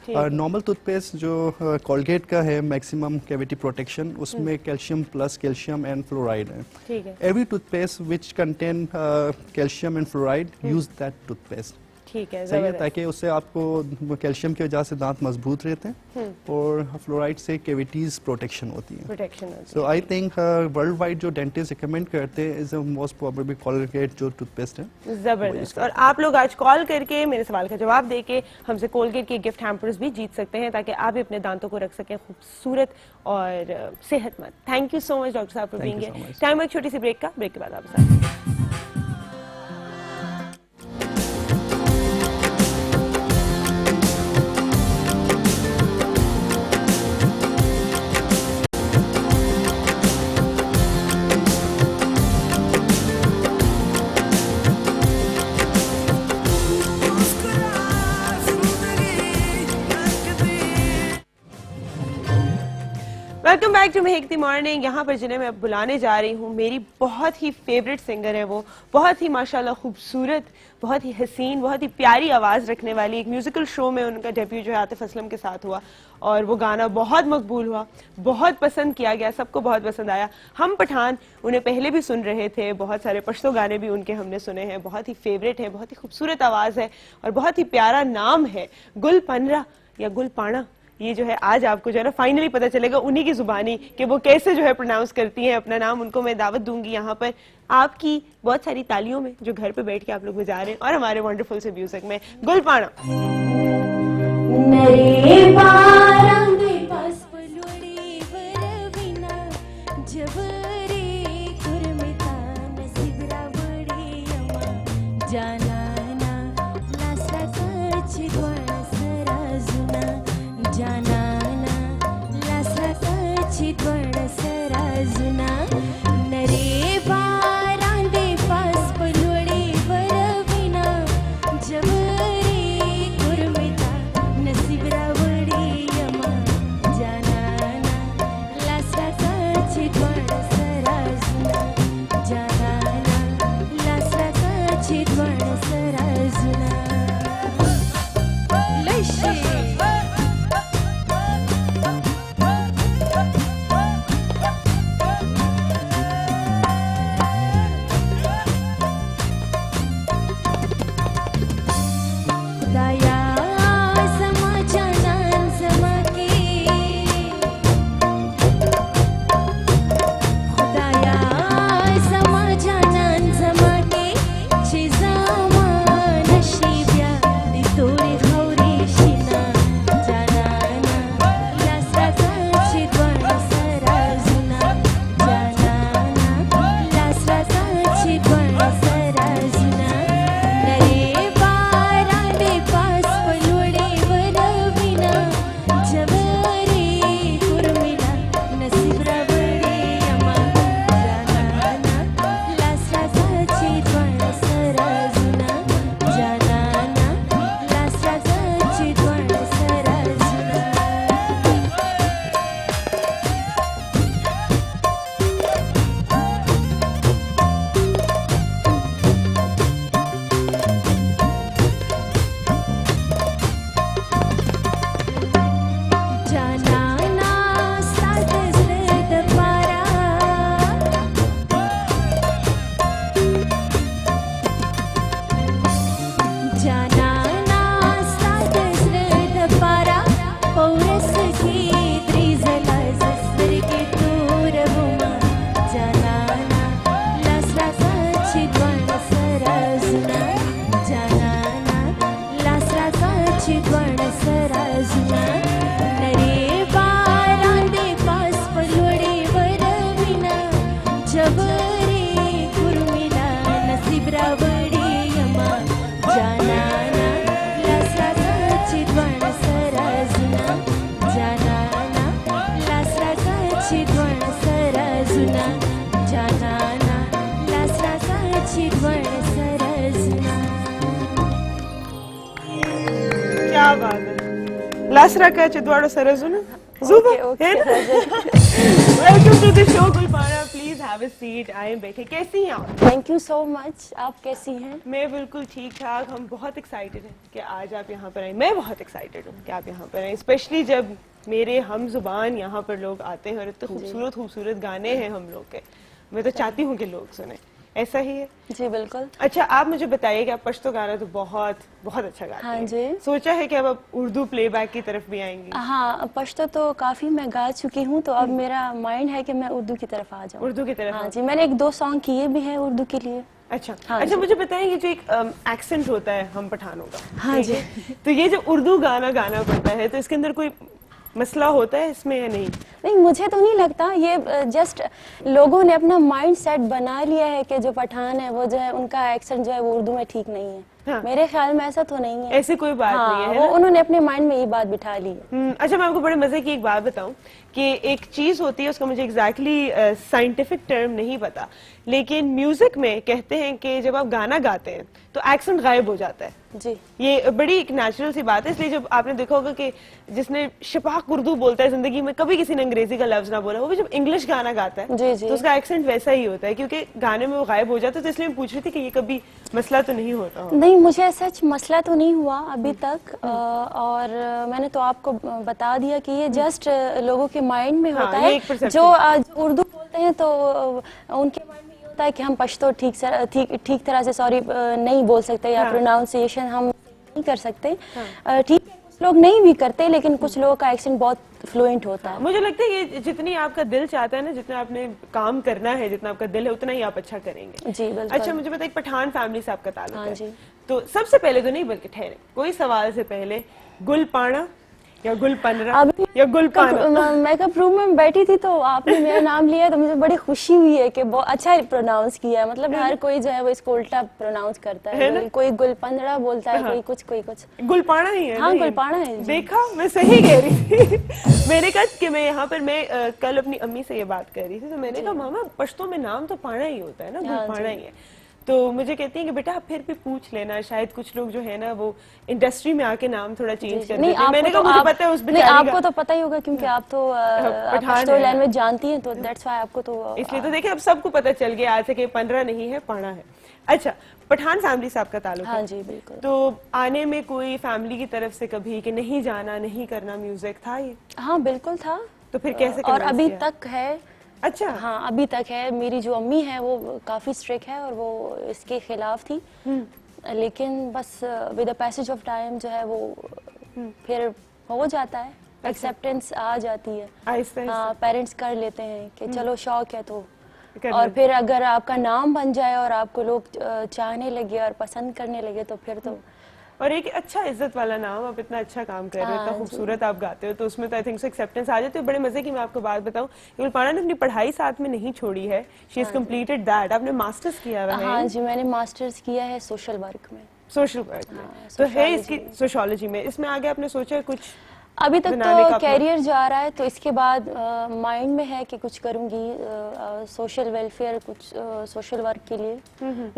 नॉर्मल टूथपेस्ट जो कोलगेट का है मैक्सिमम कैविटी प्रोटेक्शन, उसमें calcium plus calcium and fluoride है।
ठीक है,
every toothpaste which contain calcium and fluoride, use that toothpaste.
ठीक है,
सही है,
जबरदस्त।
ताकि उससे आपको कैल्शियम की वजह से दांत मजबूत रहते हैं और फ्लोराइड से कैविटीज प्रोटेक्शन होती है।
प्रोटेक्शन होती है।
सो आई थिंक वर्ल्ड वाइड जो डेंटिस्ट रिकमेंड करते हैं इज मोस्ट प्रोबेबली कोलगेट जो टूथपेस्ट है।
जबरदस्त। और आप लोग आज कॉल करके मेरे सवाल का जवाब देके हमसे कोलगेट के गिफ्ट हैम्पर्स भी जीत सकते हैं, ताकि आप भी अपने दांतों को रख सकें खूबसूरत और सेहतमंद। Thank you so much doctor साहब for
Thank
being
you so
here.
much.
Time एक छोटी सी ब्रेक का, ब्रेक के बाद आप साथ। वेलकम बैक टू महकती मॉर्निंग। यहाँ पर जिन्हें मैं बुलाने जा रही हूँ, मेरी बहुत ही फेवरेट सिंगर है वो, बहुत ही माशाल्लाह खूबसूरत, बहुत ही हसीन, बहुत ही प्यारी आवाज़ रखने वाली। एक म्यूजिकल शो में उनका डेब्यू जो है आतिफ असलम के साथ हुआ और वो गाना बहुत मकबूल हुआ, बहुत पसंद किया गया, सबको बहुत पसंद आया। हम पठान उन्हें पहले भी सुन रहे थे, बहुत सारे पश्तो गाने भी उनके हमने सुने हैं, बहुत ही फेवरेट है, बहुत ही खूबसूरत आवाज़ है और बहुत ही प्यारा नाम है गुल पनरा या गुल पाना। ये जो है आज आपको जो है ना फाइनली पता चलेगा उन्हीं की जुबानी कि वो कैसे जो है प्रोनाउंस करती हैं अपना नाम। उनको मैं दावत दूंगी यहाँ पर आपकी बहुत सारी तालियों में जो घर पे बैठ के आप लोग बजा रहे हैं और हमारे वंडरफुल से म्यूजिक में। गुलपाना।
नरे बारांगे पास पलोड़ी वरविना जबरे कुर्मिता नसीबरा बड़ी अमा जानाना लासा कची द्वार सराजुना जानाना लासा कची द्वार सराजुना नरे बारांगे पास पलोड़ी वरविना जबरे कुर्मिता नसीबरा बड़ी अमा जानाना लासा कची द्वार सराजुना जानाना लासा कची द्वार सराजुना लैशी दया समाचानान समके खुदाया समाचानान समके चिजामा नशिब्या दितोरे खौरी शिना जानाना लासा कची द्वार सराजुना जानाना लासा कची द्वार सराजुना नरे बारांडे पास पलोड़े वरविना जबरे कुर्मिला नसीबरा बड़ी अमा जानाना लासा कची द्वार सराजुना जानाना लासा कची द्वार सराजुना जानाना साथ स्लेट पारा जानाना साथ स्लेट पारा पौरस की त्रिजला जस्तर के तोर बुमा जानाना लासला कची द्वार सराजुना जानाना लासला कची द्वार सराजुना नरे बारांडे पास पलोड़े वरविना जबरे कुर्मिला नसीबरा बड़ी अमा जानाना लासला कची द्वार सराजुना जानाना लासला कची द्वार सराजुना जानाना लासला कची द्वार सराजुना
क्या बात है लासरा का चिदवाड़ो सरजुना
Okay, okay.
Welcome to the show Gulpana please have a seat आए बैठे कैसी हैं आप
थैंक यू सो मच। आप कैसी हैं?
मैं बिल्कुल ठीक ठाक हम बहुत एक्साइटेड हैं कि आज आप यहाँ पर आए मैं बहुत एक्साइटेड हूँ कि आप यहाँ पर आए स्पेशली जब मेरे हम जुबान यहाँ पर लोग आते हैं और इतने खूबसूरत खूबसूरत गाने हैं हम लोग के मैं तो चाहती हूँ कि लोग सुने ऐसा ही है
जी बिल्कुल।
अच्छा आप मुझे बताइए कि आप पश्तो गाना तो बहुत बहुत अच्छा गाते
हाँ
हैं
जी।
सोचा है कि अब आप उर्दू प्लेबैक की तरफ भी आएंगी
हाँ पश्तो तो काफी मैं गा चुकी हूँ तो अब मेरा माइंड है कि मैं उर्दू की तरफ आ जाऊँ।
उर्दू की तरफ
हाँ जी मैंने 1-2 सॉन्ग किए भी हैं उर्दू के लिए।
अच्छा
हाँ
अच्छा
जी।
मुझे बताएं जो एक एक्सेंट होता है हम पठानों का
हाँ
ठीक
जी।
है? तो ये जो उर्दू गाना गाना पड़ता है तो इसके अंदर कोई मसला होता है इसमें या नहीं
नहीं मुझे तो नहीं लगता ये जस्ट लोगों ने अपना माइंड सेट बना लिया है कि जो पठान है वो जो है उनका एक्सेंट जो है वो उर्दू में ठीक नहीं है।
हाँ।
मेरे ख्याल में ऐसा तो नहीं है।
ऐसी कोई बात
हाँ,
नहीं है
वो
ना?
उन्होंने अपने माइंड में ये बात बिठा ली है।
अच्छा मैं आपको बड़े मजे की एक बात बताऊं कि एक चीज होती है उसका मुझे एग्जैक्टली साइंटिफिक टर्म नहीं पता लेकिन म्यूजिक में कहते हैं कि जब आप गाना गाते हैं तो एक्सेंट गायब हो जाता है
जी
ये बड़ी एक नेचुरल सी बात है इसलिए जब आपने देखा होगा कि जिसने शिपाक उर्दू बोलता है जिंदगी में कभी किसी ने अंग्रेजी का लफ्ज ना बोला वो भी जब इंग्लिश गाना गाता है
जी, जी।
तो उसका एक्सेंट वैसा ही होता है क्योंकि गाने में वो गायब हो जाता है तो इसलिए मैं पूछ रही थी कि ये कभी मसला तो नहीं होता हो
नहीं मुझे सच मसला तो नहीं हुआ अभी तक और मैंने तो आपको बता दिया कि ये जस्ट लोगों के माइंड में
हाँ,
होता
ये
है
एक perception।
जो उर्दू बोलते हैं तो उनके माइंड में ये होता है कि हम पश्तो ठीक तरह से सॉरी नहीं बोल सकते या
हाँ।
प्रोनाउंसिएशन हम नहीं कर सकते ठीक है कुछ लोग नहीं भी करते लेकिन कुछ लोगों का एक्सेंट बहुत फ्लुएंट होता है।
मुझे लगता है कि जितनी आपका दिल चाहता है ना जितना आपने काम करना है जितना आपका दिल है उतना ही आप अच्छा करेंगे
जी बिल्कुल।
अच्छा मुझे बताइए पठान फैमिली से आपका ताल्लुक
हाँ
है
जी।
तो सबसे पहले तो नहीं बल्कि ठहरे कोई सवाल से पहले गुलपाना या गुलपनरा
अभी
या गुलपाना?
मेकअप रूम में बैठी थी तो आपने मेरा नाम लिया तो मुझे बड़ी खुशी हुई है कि बहुत अच्छा प्रोनाउंस किया है। मतलब हर कोई जो है वो इसको उल्टा प्रोनाउंस करता है, कोई गुलपंदरा बोलता है, कोई कुछ।
गुलपाना ही है?
हाँ, गुलपाना है जी।
देखा, मैं सही कह रही थी। मैंने कहा कि मैं यहाँ पर कल अपनी अम्मी से ये बात कर रही थी तो मैंने कहा मामा पश्तो में नाम तो पाना ही होता है ना, गुलपाना ही है। तो मुझे कहती हैं कि बेटा आप फिर भी पूछ लेना, शायद कुछ लोग जो है ना वो इंडस्ट्री में आके नाम थोड़ा चेंज कर देते हैं। मैंने कहा मुझे पता है उस बेचारी का।
आपको तो पता ही होगा क्योंकि आप तो पश्तो लैंग्वेज जानती हैं, तो दैट्स व्हाई आपको तो
इसलिए तो देखिए अब सबको पता चल गया आज से कि 15 नहीं है, पाना है। अच्छा, पठान फैमिली से आपका ताल्लुक है?
हाँ जी बिल्कुल।
तो आने में कोई फैमिली की तरफ से कभी कि नहीं जाना, नहीं करना म्यूजिक था ये?
हाँ बिल्कुल था।
तो फिर कैसे
और
convince
अभी
किया?
तक है।
अच्छा।
हाँ अभी तक है। मेरी जो अम्मी है वो काफ़ी स्ट्रिक्ट है और वो इसके खिलाफ थी, लेकिन बस with the passage of time जो है वो फिर हो जाता है, एक्सेप्टेंस आ जाती है। हाँ, पेरेंट्स कर लेते हैं कि चलो शौक है तो। और फिर अगर आपका नाम बन जाए और आपको लोग चाहने लगे और पसंद करने लगे तो फिर तो।
और एक अच्छा इज्जत वाला नाम, आप इतना अच्छा काम कर रहे हो, इतना खूबसूरत आप गाते हो, तो उसमें तो आई थिंक सो एक्सेप्टेंस आ जाती है। बड़े मजे की मैं आपको बात बताऊं, गुलपाना ने अपनी पढ़ाई साथ में नहीं छोड़ी है, शी हैज कंप्लीटेड दैट। आपने मास्टर्स किया हुआ है?
हाँ जी, मैंने मास्टर्स किया है सोशल वर्क में।
सोशल वर्क में? तो है इसकी सोशियोलॉजी में। इसमें आगे आपने सोचा है कुछ?
अभी तक तो कैरियर जा रहा है, तो इसके बाद माइंड में है कि कुछ करूंगी सोशल वेलफेयर, कुछ सोशल वर्क के लिए,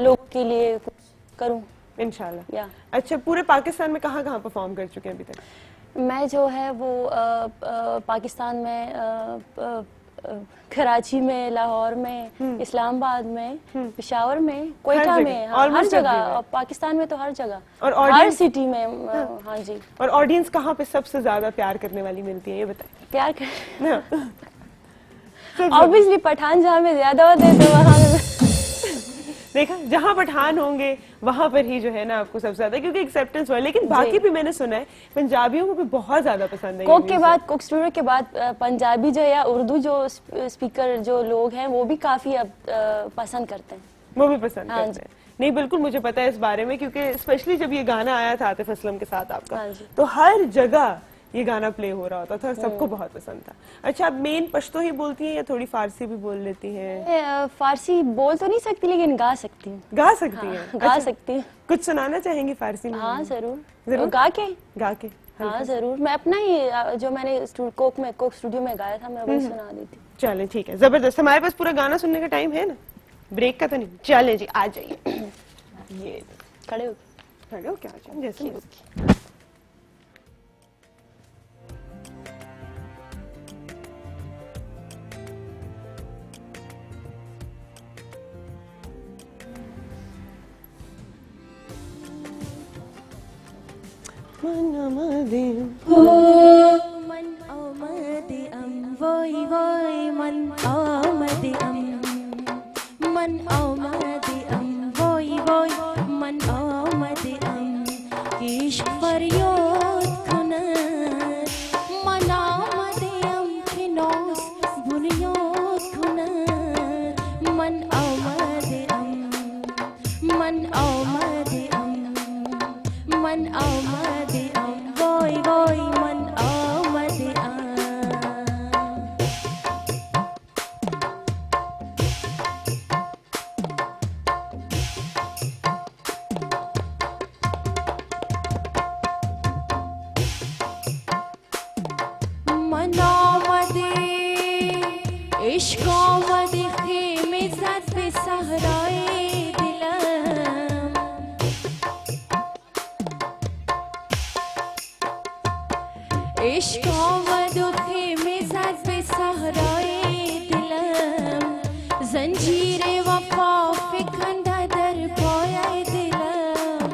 लोग के लिए कुछ करूं
इंशाल्लाह। अच्छा, पूरे पाकिस्तान में कहाँ परफॉर्म कर चुके हैं अभी तक?
मैं जो है वो पाकिस्तान में कराची में, लाहौर में, इस्लामाबाद में, पेशावर में, कोयटा में, हर जगह। पाकिस्तान में तो हर जगह और हर सिटी में। हाँ जी।
और ऑडियंस कहाँ पे सबसे ज्यादा प्यार करने वाली मिलती है, ये बताइए।
प्यार कर ऑब्वियसली पठान जहाँ में ज्यादा होते हैं तो वहाँ
देखा, जहाँ पठान होंगे वहां पर ही जो है ना आपको सबसे ज्यादा, क्योंकि एक्सेप्टेंस हुआ। लेकिन बाकी भी मैंने सुना है पंजाबियों को भी बहुत ज्यादा पसंद है।
कोक के बाद, कोक स्टूडियो के बाद पंजाबी जो या उर्दू जो स्पीकर जो लोग हैं वो भी काफी अब पसंद करते हैं।
वो भी पसंद करते हैं? नहीं, बिल्कुल मुझे पता है इस बारे में, क्योंकि स्पेशली जब ये गाना आया था आतिफ असलम के साथ आपका, तो हर जगह ये गाना प्ले हो रहा होता था और सबको बहुत पसंद था। अच्छा, आप मेन पश्तो ही बोलती हैं या थोड़ी फारसी भी बोल लेती हैं?
फारसी बोल तो नहीं सकती लेकिन गा सकती हूँ।
गा सकती हैं?
गा सकती हूँ।
कुछ सुनाना चाहेंगी फारसी में?
हाँ जरूर। गा के हाँ जरूर। मैं अपना ही जो मैंने कोक स्टूडियो में गाया था मैं वही सुना देती।
चलें ठीक है, जबरदस्त। हमारे पास पूरा गाना सुनने का टाइम है ना, ब्रेक का तो नहीं? चलें जी, आ जाइए। ये
खड़े
हो क्या जैसे मन आमदे
वोई वोई मन आमदे मन आमदे वोई वोई मन आमदे किश फरियाद खुना मन आमदे खिनोस बुनियाद खुना मन आमदे मन आमदे मन आमदे वोई वोई मन आमदे मन आमदे इश्क आमदे खेमे ज़द पे सहराए दिलम इश्क आमदे खेमे ज़द पे सहराए दिलम जंजीरे वफा फिकंदा दर पाए दिलम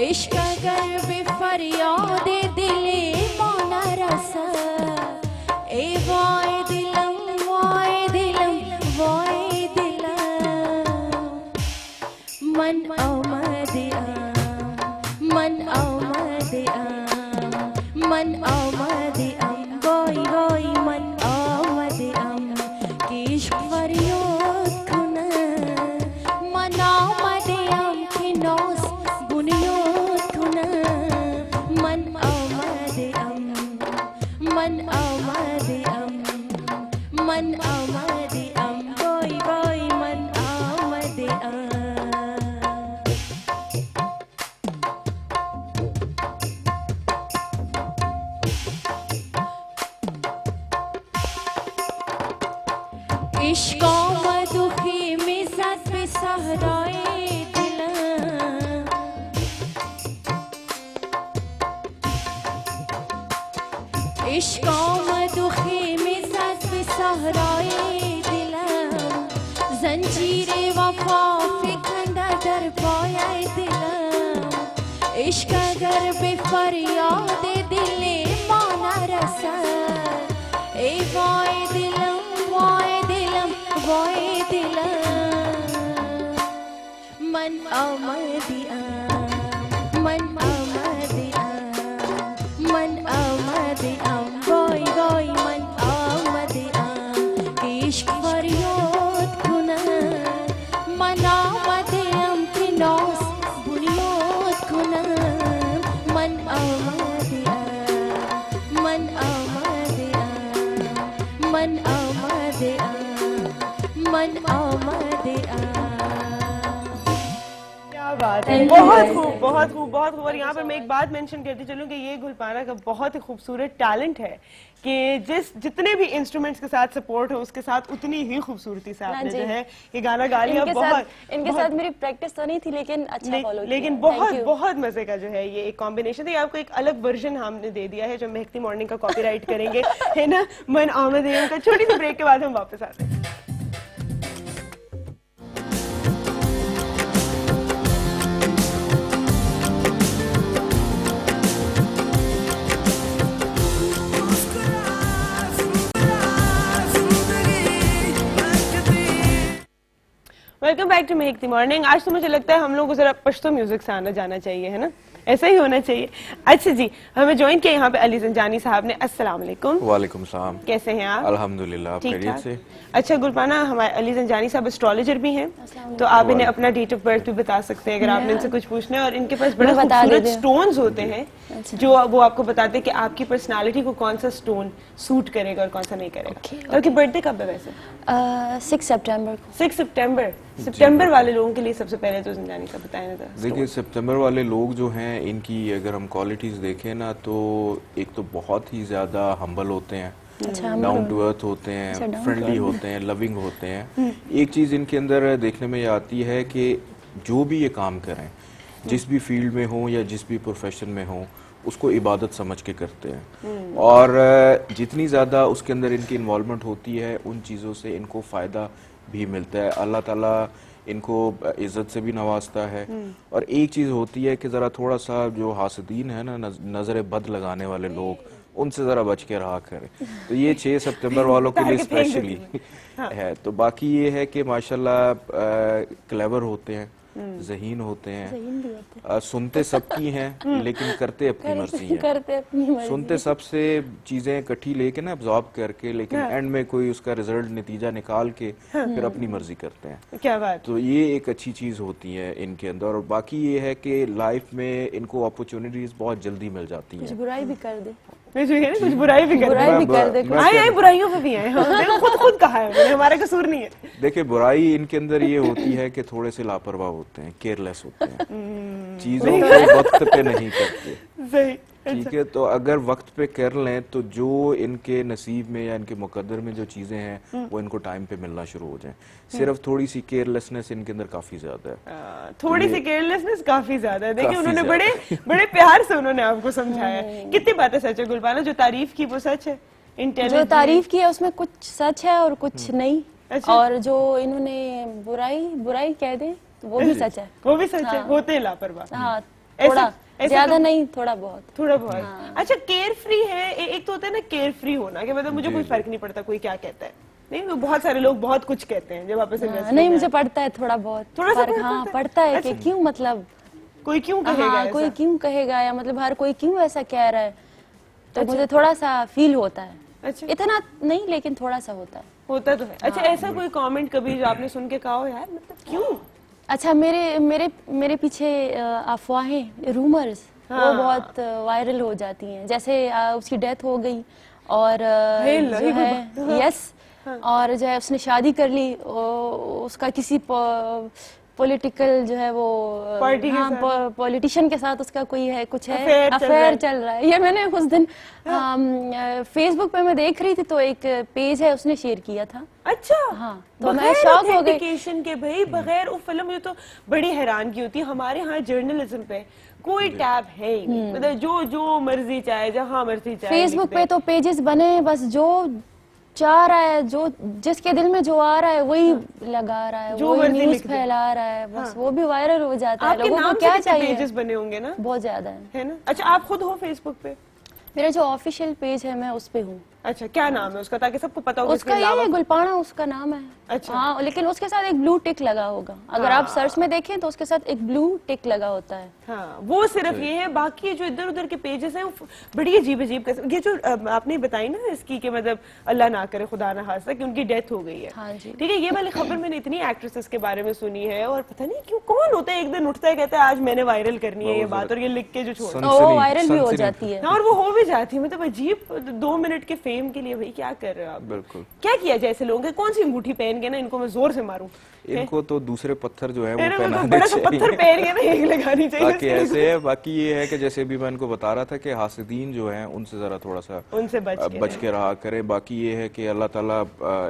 इश्क अगर बेफरियाद दिले मौना रसा ए वाए दिलम वाए दिलम वाए दिलम मन आमदे मन आमदे मन आमदे वाई वाई मन आमदे किश फरियाद खुना मन आमदे खिनोस बुनियाद खुना मन आमदे इश्क़ो मदुखी मिज़ाज पे सहराए दिलम इश्क़ो मदुखी मिज़ाज पे सहराए दिलम जंजीरे वफा फिकंदा दर पाए दिलम इश्क अगर बेफरियाद दिले माना रसद ए वाए दिलम वाए दिलम वाए दिलम मन अमदिया मन अमदिया मन अमदिया वाए वाए मन अमदिया इश्क फरियाद खुना मना मदियम की नौस बुनियाद खुना मन अमदिया मन अमदिया मन अमदिया मन अमदिया
क्या बात है, बहुत खूब बहुत खूब बहुत खूब। और यहाँ पर मैं एक बात मेंशन करती चलूँ कि ये गुलपाना का बहुत ही खूबसूरत टैलेंट है कि जितने भी इंस्ट्रूमेंट्स के साथ सपोर्ट हो उसके साथ उतनी ही खूबसूरती से आपने जो है ये गाना गा लिया।
इनके साथ मेरी प्रैक्टिस तो नहीं थी लेकिन अच्छा फॉलो किया।
लेकिन बहुत बहुत मजे का जो है ये एक कॉम्बिनेशन था। आपको एक अलग वर्जन हमने दे दिया है जो महकती मॉर्निंग का कॉपीराइट करेंगे है ना। मन आमद का छोटी सी ब्रेक के बाद हम वापस आते हैं। वेलकम बैक टू महकती मॉर्निंग। आज तो मुझे लगता है हम लोग को जरा पश्तो म्यूजिक से आना जाना चाहिए है ना, ऐसा ही होना चाहिए। अच्छा जी, हमें ज्वाइन किया यहाँ पे अली जंजानी साहब ने। अस्सलाम वालेकुम।
वालेकुम सलाम।
कैसे हैं आप?
अल्हम्दुलिल्लाह, आप खैरियत से?
अच्छा गुलपाना, हमारे अली जंजानी साहब एस्ट्रोलॉजर भी हैं, तो आप इन्हें अपना डेट ऑफ बर्थ भी बता सकते हैं अगर आपने इनसे कुछ पूछना है। और इनके पास बड़े खूबसूरत स्टोन्स होते हैं जो वो आपको बताते हैं कि आपकी पर्सनालिटी को कौन सा स्टोन सूट करेगा और कौन सा नहीं करेगा। आपकी बर्थडे कब है वैसे?
6 सितंबर को।
6 सितंबर। सितंबर वाले लोगों के लिए सबसे पहले तो जंजानी साहब बताएं ना।
देखिए, सितंबर वाले लोग जो हैं इनकी अगर हम क्वालिटीज देखें ना तो एक तो बहुत ही ज्यादा हम्बल होते हैं, डाउन टू अर्थ होते हैं, फ्रेंडली होते हैं, लविंग होते हैं। एक चीज इनके अंदर देखने में आती है कि जो भी ये काम करें, जिस भी फील्ड में हो या जिस भी प्रोफेशन में हो, उसको इबादत समझ के करते हैं। और जितनी ज़्यादा उसके अंदर इनकी इन्वॉल्वमेंट होती है उन चीज़ों से इनको फ़ायदा भी मिलता है। अल्लाह ताला इनको इज़्ज़त से भी नवाजता है। और एक चीज़ होती है कि ज़रा थोड़ा सा जो हासदीन है ना, नज़र बद लगाने वाले लोग, उनसे ज़रा बच के रहा करें। तो ये 6 सितंबर वालों के लिए स्पेशली है। तो बाकी ये है कि माशाल्लाह क्लेवर होते हैं, ज़हीन होते हैं, सुनते सबकी हैं लेकिन करते अपनी मर्जी है। सुनते सबसे चीजें इकट्ठी लेके ना एब्जॉर्ब करके, लेकिन एंड में कोई उसका रिजल्ट नतीजा निकाल के फिर अपनी मर्जी करते हैं।
क्या बात।
तो ये एक अच्छी चीज होती है इनके अंदर। और बाकी ये है कि लाइफ में इनको अपॉर्चुनिटीज बहुत जल्दी मिल जाती हैं।
बुराई भी कर दे,
कुछ बुराई भी कर दे, आए बुराइयों पे भी आए। खुद कहा है, हमारा कसूर नहीं है।
देखिए, बुराई इनके अंदर ये होती है कि थोड़े से लापरवाह होते हैं, केयरलेस होते हैं, चीजों को वक्त पे नहीं करते।
सही,
ठीक है। तो अगर वक्त पे कर लें तो जो इनके नसीब में या इनके मुकद्दर में जो चीजें हैं वो इनको टाइम पे मिलना शुरू हो जाएं। सिर्फ थोड़ी सी केयरलेसनेस इनके अंदर काफी ज्यादा है।
थोड़ी सी केयरलेसनेस काफी ज्यादा है। देखिए, उन्होंने बड़े प्यार से उन्होंने आपको समझाया। कितनी बातें सच है गुलपाना, जो तारीफ की वो सच है?
जो तारीफ की है उसमें कुछ सच है और कुछ नहीं। और जो इन्होंने बुराई कह दे तो वो भी सच है।
वो भी सच है, होते हैं लापरवाह।
हाँ, थोड़ा ज्यादा नहीं, थोड़ा बहुत। अच्छा, केयर फ्री है। एक तो होता है ना केयर फ्री होना, कि मतलब मुझे कोई फर्क नहीं पड़ता कोई क्या कहता है। नहीं, बहुत सारे लोग बहुत कुछ कहते हैं जब आपस में। नहीं, मुझे पड़ता है थोड़ा बहुत फर्क। हाँ, पड़ता है कि क्यों, मतलब
कोई क्यों कहेगा,
कोई क्यों कहेगा, या मतलब हर कोई क्यों ऐसा कह रहा है, तो मुझे थोड़ा सा फील होता है।
अच्छा,
इतना नहीं लेकिन थोड़ा सा होता
तो है। अच्छा, ऐसा कोई कमेंट कभी जो आपने सुन के कहा हो, यार मतलब क्यों?
अच्छा, मेरे पीछे अफवाहें, रूमर्स वो बहुत वायरल हो जाती हैं। जैसे उसकी डेथ हो गई और जो है, यस, और जो है उसने शादी कर ली, उसका किसी पॉलिटिकल जो है वो
पार्टी के
हाँ पॉलिटिशियन के साथ उसका कोई है कुछ है
Affair
अफेयर चल रहा है। ये मैंने उस दिन फेसबुक पे मैं देख रही थी तो एक पेज है उसने शेयर किया था।
अच्छा
हाँ तो मैं शॉक हो गई।
authentication के भाई बगैर वो फिल्म, ये तो बड़ी हैरान की होती है। हमारे यहाँ जर्नलिज्म पे कोई टैब है ही नहीं, मतलब जो मर्जी चाहे जहाँ मर्जी चाहे
फेसबुक पे तो पेजेस बने हैं, बस जो चाह रहा है, जो जिसके दिल में जो आ रहा है वही लगा रहा है,
जो
वही
मर्जी
न्यूज
लिख दे।
फैला रहा है, बस वो भी वायरल हो जाता है।
आपके
लोगों
नाम
को
से
क्या
कितने
चाहिए?
पेजेस बने होंगे ना?
बहुत ज्यादा है
ना? अच्छा आप खुद हो फेसबुक पे?
मेरा जो ऑफिशियल पेज है मैं उस पे हूँ।
अच्छा क्या नाम है उसका, ताकि सबको पता हो?
उसका ये है गुलपाना उसका नाम है।
अच्छा।
हाँ लेकिन उसके साथ एक ब्लू टिक लगा होगा, अगर आप सर्च में देखें तो उसके साथ एक ब्लू टिक लगा होता है।
हाँ वो सिर्फ ये है, बाकी जो इधर उधर के पेजेस हैं वो बड़ी अजीब अजीब किस्म। ये जो आपने बताई ना इसकी कि मतलब अल्लाह ना करे खुदा ना खास्ता कि उनकी डेथ हो गई है,
हाँ जी।
ठीक है, ये वाली खबर मैंने इतनी एक्ट्रेसेस के बारे में सुनी है और पता नहीं क्यों कौन होता है एक दिन उठता है कहता है आज मैंने वायरल करनी है ये बात, और ये लिख के जो छोड़
वो वायरल भी हो जाती है।
हाँ, और वो हो भी जाती है। मतलब अजीब 2 मिनट के फेम के लिए भाई क्या कर रहे हो आप?
बिल्कुल।
क्या किया जाए ऐसे लोगों के? कौन सी अंगूठी पहन के ना इनको मैं जोर से मारूं?
इनको तो दूसरे पत्थर जो है वो
मेरे को
पहनाने
बड़ा सा पत्थर
चाहिए।
पहन के ना एक लगानी चाहिए।
बाकी ऐसे है, बाकी ये है कि जैसे भी मैं इनको बता रहा था कि हासिदीन जो हैं उनसे जरा थोड़ा सा
उनसे बच के
रहा करें। बाकी ये है कि अल्लाह ताला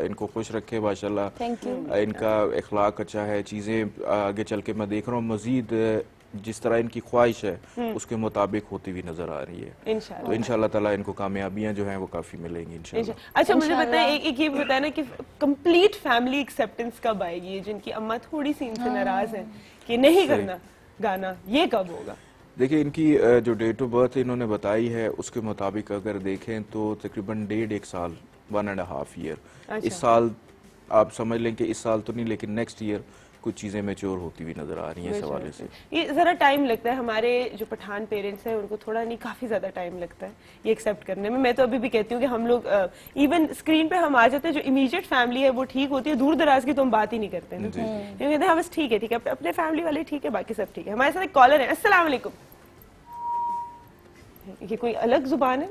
इनको खुश रखे माशाल्लाह।
Thank you.
इनका इखलाक अच्छा है, चीजें आगे चल के मैं देख रहा हूँ मजीद जिस तरह इनकी ख्वाहिश है उसके मुताबिक होती हुई नजर आ रही है।
इंशाल्लाह।
तो इंशाल्लाह ताला इनको कामयाबियां जो हैं वो काफी मिलेंगी इंशाल्लाह।
अच्छा मुझे बताएं, एक ये बताया ना कि कंप्लीट फैमिली एक्सेप्टेंस कब आएगी? जिनकी अम्मा थोड़ी सी इनसे नाराज है कि नहीं करना गाना, ये कब होगा?
देखिए इनकी जो डेट ऑफ बर्थ इन्होंने बताई है उसके मुताबिक अगर देखें तो तकरीबन 1.5 साल 1.5 ईयर। इस साल आप समझ लें कि इस साल तो नहीं लेकिन नेक्स्ट ईयर कुछ चीजें मैच्योर होती हुई नजर आ रही हैं इस हवाले से।
ये जरा टाइम लगता है, हमारे जो पठान पेरेंट्स हैं उनको थोड़ा नहीं काफी ज्यादा टाइम लगता है ये एक्सेप्ट करने में। मैं तो अभी भी कहती हूँ कि हम लोग इवन स्क्रीन पे हम आ जाते हैं, जो इमीडिएट फैमिली है वो ठीक होती है, दूर दराज की तो हम बात ही नहीं करते हैं। कहते हैं हाँ बस ठीक है अपने फैमिली वाले ठीक है, बाकी सब ठीक है। हमारे साथ एक कॉलर है। अस्सलाम वालेकुम। ये कोई अलग जुबान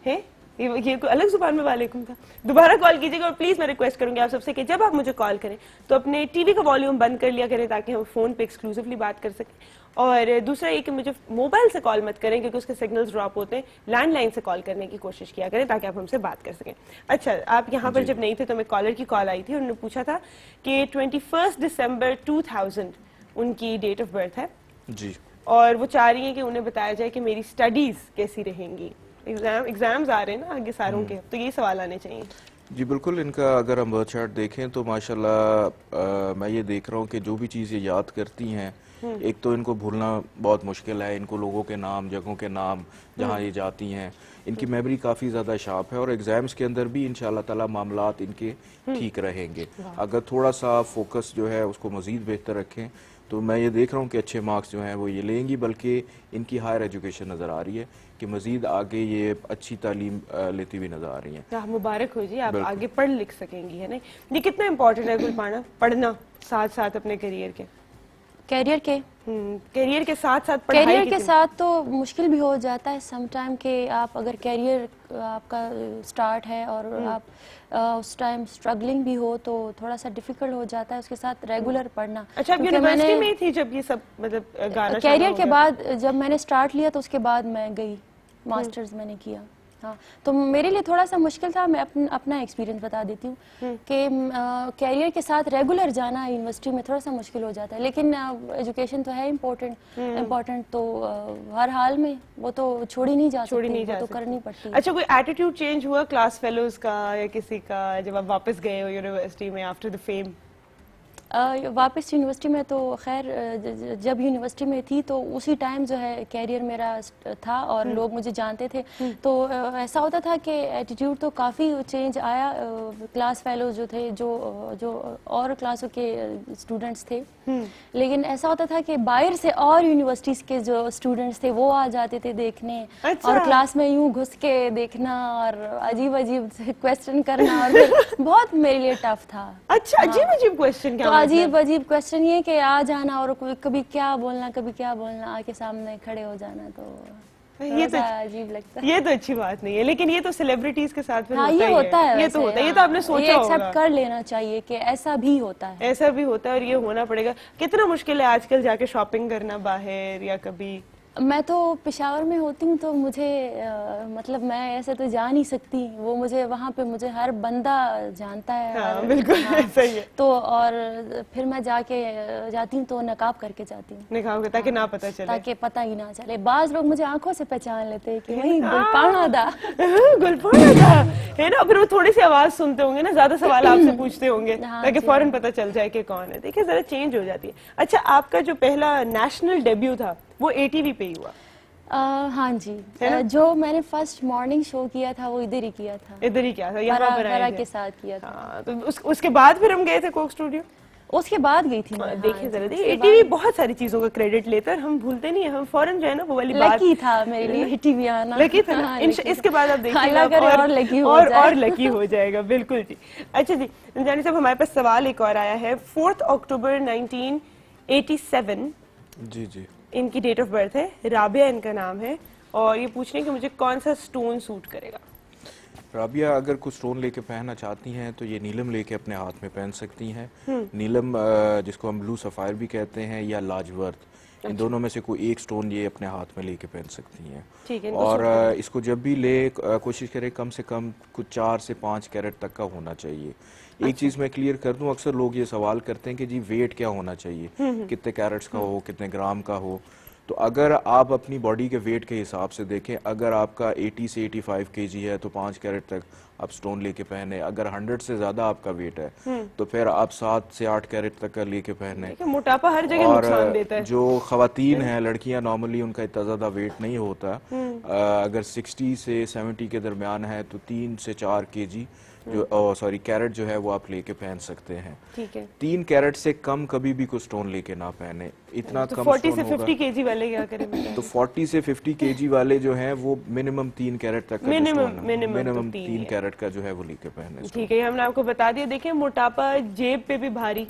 है? ये कोई अलग जुबान में वालेकुम था। दोबारा कॉल कीजिएगा और प्लीज मैं रिक्वेस्ट करूंगी आप सबसे कि जब आप मुझे कॉल करें तो अपने टीवी का वॉल्यूम बंद कर लिया करें ताकि हम फोन पे एक्सक्लूसिवली बात कर सकें। और दूसरा ये कि मुझे मोबाइल से कॉल मत करें क्योंकि उसके सिग्नल्स ड्रॉप होते हैं। लैंडलाइन से कॉल करने की कोशिश किया करें ताकि आप हमसे बात कर सकें। अच्छा आप यहाँ पर जब नहीं थे तो मैं कॉलर की कॉल आई थी, उन्होंने पूछा था कि 21 दिसंबर 2000 उनकी डेट ऑफ बर्थ है
जी,
और वो चाह रही हैं कि उन्हें बताया जाए कि मेरी स्टडीज कैसी रहेंगी। एग्जाम्स आ रहे हैं ना आगे सारों के, तो ये सवाल आने चाहिए।
जी बिल्कुल। इनका अगर हम बर्थ चार्ट देखें तो माशाल्लाह मैं ये देख रहा हूँ कि जो भी चीज़ें याद करती हैं एक तो इनको भूलना बहुत मुश्किल है। इनको लोगों के नाम, जगहों के नाम, जहाँ ये जाती हैं, इनकी मेमोरी काफ़ी ज़्यादा शार्प है और एग्जाम्स के अंदर भी इंशाल्लाह ताला मामलात इनके ठीक रहेंगे। अगर थोड़ा सा फोकस जो है उसको मज़ीद बेहतर रखें तो मैं ये देख रहा हूँ कि अच्छे मार्क्स जो हैं वो ये लेंगी। बल्कि इनकी हायर एजुकेशन नज़र आ रही है कि मज़ीद आगे ये अच्छी तालीम लेती हुई नज़र आ रही हैं।
मुबारक हो जी, आप आगे पढ़ लिख सकेंगी, है ना? ये कितना इम्पोर्टेंट है गुलपाना पढ़ना साथ साथ अपने करियर के करियर के साथ साथ पढ़ाई
करियर के साथ तो मुश्किल भी हो जाता है सम टाइम कि आप अगर करियर आपका स्टार्ट है और आप उस टाइम स्ट्रगलिंग भी हो तो थोड़ा सा डिफिकल्ट हो जाता है उसके साथ रेगुलर पढ़ना।
अच्छा आप यूनिवर्सिटी में थी जब ये सब मतलब गाना
करियर के बाद जब मैंने स्टार्ट लिया तो उसके बाद मैं गई मास्टर्स मैंने किया। हाँ तो मेरे लिए थोड़ा सा मुश्किल था। मैं अपना एक्सपीरियंस बता देती हूँ कि कैरियर के साथ रेगुलर जाना यूनिवर्सिटी में थोड़ा सा मुश्किल हो जाता है, लेकिन एजुकेशन तो है इम्पोर्टेंट तो हर हाल में वो तो छोड़ी नहीं जा सकती, वो तो करनी पड़ती है।
अच्छा कोई एटीट्यूड चेंज हुआ क्लास फेलोज का या किसी का जब आप वापस गए हो यूनिवर्सिटी में आफ्टर द फेम?
वापस यूनिवर्सिटी में तो खैर जब यूनिवर्सिटी में थी तो उसी टाइम जो है कैरियर मेरा था और लोग मुझे जानते थे तो ऐसा होता था कि एटीट्यूड तो काफ़ी चेंज आया। क्लास फेलोज जो थे जो और क्लासों के स्टूडेंट्स थे, लेकिन ऐसा होता था कि बाहर से और यूनिवर्सिटीज़ के जो स्टूडेंट्स थे वो आ जाते थे देखने। अच्छा। और क्लास में यूं घुस के देखना और अजीब अजीब क्वेश्चन करना और फिर बहुत मेरे लिए टफ था।
अच्छा अजीब अजीब क्वेश्चन क्या?
अजीब अजीब क्वेश्चन ये कि आ जाना और कभी क्या बोलना आके सामने खड़े हो जाना। तो
ये तो
थोड़ा अजीब लगता है।
ये तो अच्छी बात नहीं है, लेकिन ये तो सेलिब्रिटीज के साथ फिर
हाँ
होता
ये
ही
होता है
ये तो
वैसे,
होता है, ये
हाँ।
तो आपने सोचा
ये
होगा।
एक्सेप्ट कर लेना चाहिए कि ऐसा भी होता है।
ऐसा भी होता है और ये होना पड़ेगा। कितना मुश्किल है आजकल जाके शॉपिंग करना बाहर, या कभी
मैं तो पेशावर में होती हूँ तो मुझे मतलब मैं ऐसे तो जा नहीं सकती, वो मुझे वहाँ पे मुझे हर बंदा जानता है।
हाँ, बिल्कुल सही है।
तो और फिर मैं जाती हूँ तो नकाब करके जाती हूँ,
निकाह ताकि ना पता चले।
ताकि पता ही ना चले। बाज लोग मुझे आंखों से पहचान लेते हैं कि वही गुलपाना दा।
गुलपाना था है ना, फिर वो थोड़ी सी आवाज सुनते होंगे ना, ज्यादा सवाल आपसे पूछते होंगे
हाँ
ताकि
जी,
फौरन पता चल जाए कि कौन है। देखिए जरा चेंज हो जाती है। अच्छा, आपका जो पहला नेशनल डेब्यू था वो एटीवी पे ही हुआ?
हाँ जी, जो मैंने फर्स्ट मॉर्निंग शो किया था वो इधर ही किया था,
इधर ही क्या था, यहाँ पर
हरा
आए
के
थे।
साथ किया था।
हाँ, तो उसके बाद फिर हम गए थे कोक स्टूडियो।
उसके बाद गई थी मैं।
देखिए
हाँ
जरा,
जी,
देखिए
उसके
एटीवी बहुत सारी चीजों का क्रेडिट लेता है, हम भूलते नहीं है, हम फौरन जो है ना वो वाली बात।
लकी था मेरे लिए टीवी आना।
लकी था ना?
हाँ,
इसके बाद आप देखिएगा
अल्लाह करे और लकी हो
और
जाए।
लकी हो जाएगा। बिल्कुल जी। अच्छा जी जानी साहब, हमारे पास सवाल एक और आया है। 4 अक्टूबर 1987
जी जी।
इनकी डेट ऑफ बर्थ है, राबिया इनका नाम है, और ये पूछ रहे हैं कि मुझे कौन सा स्टोन सूट करेगा।
राबिया अगर कुछ स्टोन लेके पहनना चाहती हैं तो ये नीलम लेके अपने हाथ में पहन सकती हैं। नीलम जिसको हम ब्लू सफायर भी कहते हैं, या लाजवर्थ, इन दोनों में से कोई एक स्टोन ये अपने हाथ में लेके पहन सकती हैं।
ठीक है,
और इसको जब भी ले कोशिश करें कम से कम कुछ 4 से 5 कैरेट तक का होना चाहिए। एक चीज मैं क्लियर कर दूं, अक्सर लोग ये सवाल करते हैं कि जी वेट क्या होना चाहिए, कितने कैरेट्स का हो, कितने ग्राम का हो। तो अगर आप अपनी बॉडी के वेट के हिसाब से देखें, अगर आपका 80 से 85 केजी है तो 5 कैरेट तक आप स्टोन लेके पहने। अगर 100 से ज्यादा आपका वेट है तो फिर आप 7 से 8 कैरेट तक का लेके पहने।
देखिए, मोटापा हर जगह
और
नुकसान देता है।
जो खवातीन हैं, लड़कियां, नॉर्मली उनका इतना ज्यादा वेट नहीं होता। अगर 60 से 70 के दरमियान है तो 3 से 4 केजी जो सॉरी कैरेट जो है वो आप लेके पहन सकते हैं।
ठीक है।
3 कैरेट से कम कभी भी कोई स्टोन लेके ना पहने, इतना
तो
कम
40
स्टोन
से 50
होगा।
केजी वाले क्या करें?
तो 40 से 50 केजी वाले जो हैं वो मिनिमम 3 कैरेट तक का
मिनिमम
तीन
3
कैरेट का जो है वो लेके पहने।
ठीक है, ये हमने आपको बता दिया। देखिए, मोटापा जेब पे भी भारी,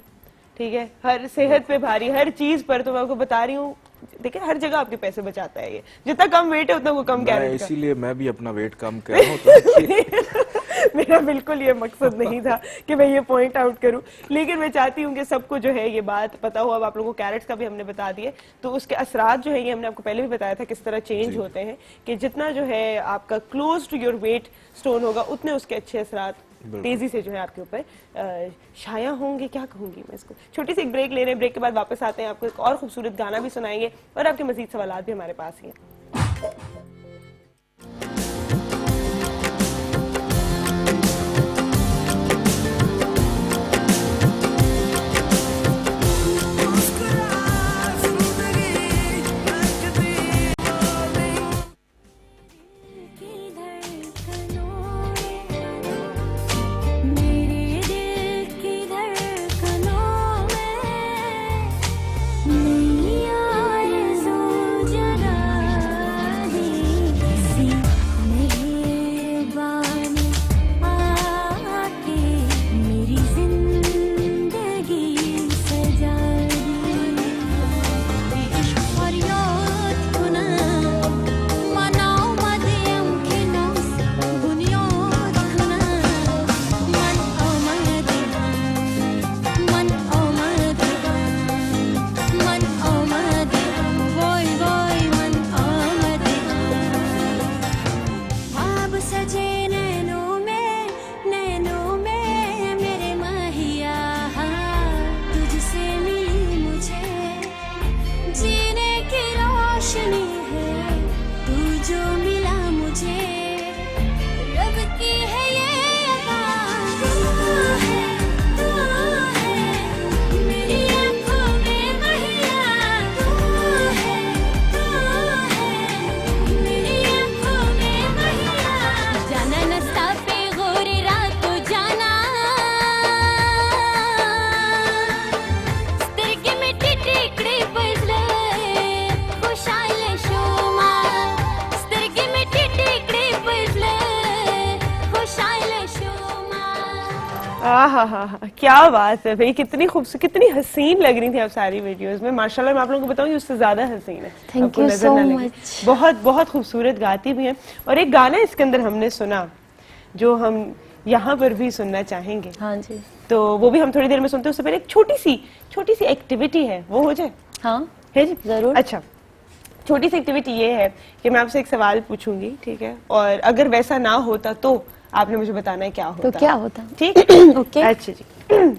ठीक है, हर सेहत पे भारी, हर चीज पर। तो मैं आपको बता रही हूँ, देखिए हर जगह आपके पैसे बचाता है ये। जितना कम वेट है उतना वो कम कैरेट का।
इसीलिए मैं भी अपना वेट कम कर रहा हूँ ताकि
मेरा बिल्कुल ये मकसद नहीं था कि मैं ये पॉइंट आउट करूं, लेकिन मैं चाहती हूँ कि सबको जो है ये बात पता हो। अब आप लोगों को कैरेट्स का भी हमने बता दिए, तो उसके असरात जो है ये हमने आपको पहले भी बताया था किस तरह चेंज होते हैं, कि जितना जो है आपका close to your weight stone होगा उतने उसके अच्छे असरात तेजी से जो है आपके ऊपर शाया होंगे। क्या कहूंगी मैं इसको। छोटी सी एक ब्रेक ले रहे हैं, ब्रेक के बाद वापस आते हैं, आपको एक और खूबसूरत गाना भी सुनाएंगे और आपके मजीद सवालात भी हमारे पास ही हैं।
मेरे दिल की धड़कनों में नई आरज़ू जगा
हाँ हाँ हाँ, क्या बात है भाई, कितनी खूबसूरत, कितनी हसीन लग रही थी आप सारी वीडियोस में। माशाल्लाह, मैं आप लोगों को बताऊंगी उससे ज्यादा हसीन है।
Thank
आपको
you
नजर
so
ना लगे।
much।
बहुत बहुत खूबसूरत गाती भी हैं। और एक गाना इसके अंदर हमने सुना जो हम यहाँ पर भी सुनना चाहेंगे,
हाँ जी,
तो वो भी हम थोड़ी देर में सुनते हैं। उससे पहले एक छोटी सी एक्टिविटी है, वो हो जाए?
हाँ
है जी,
जरूर।
अच्छा, छोटी सी एक्टिविटी ये है कि मैं आपसे एक सवाल पूछूंगी, ठीक है, और अगर वैसा ना होता तो आपने मुझे बताना है क्या होता।
तो क्या होता?
ठीक
ओके।
अच्छा जी,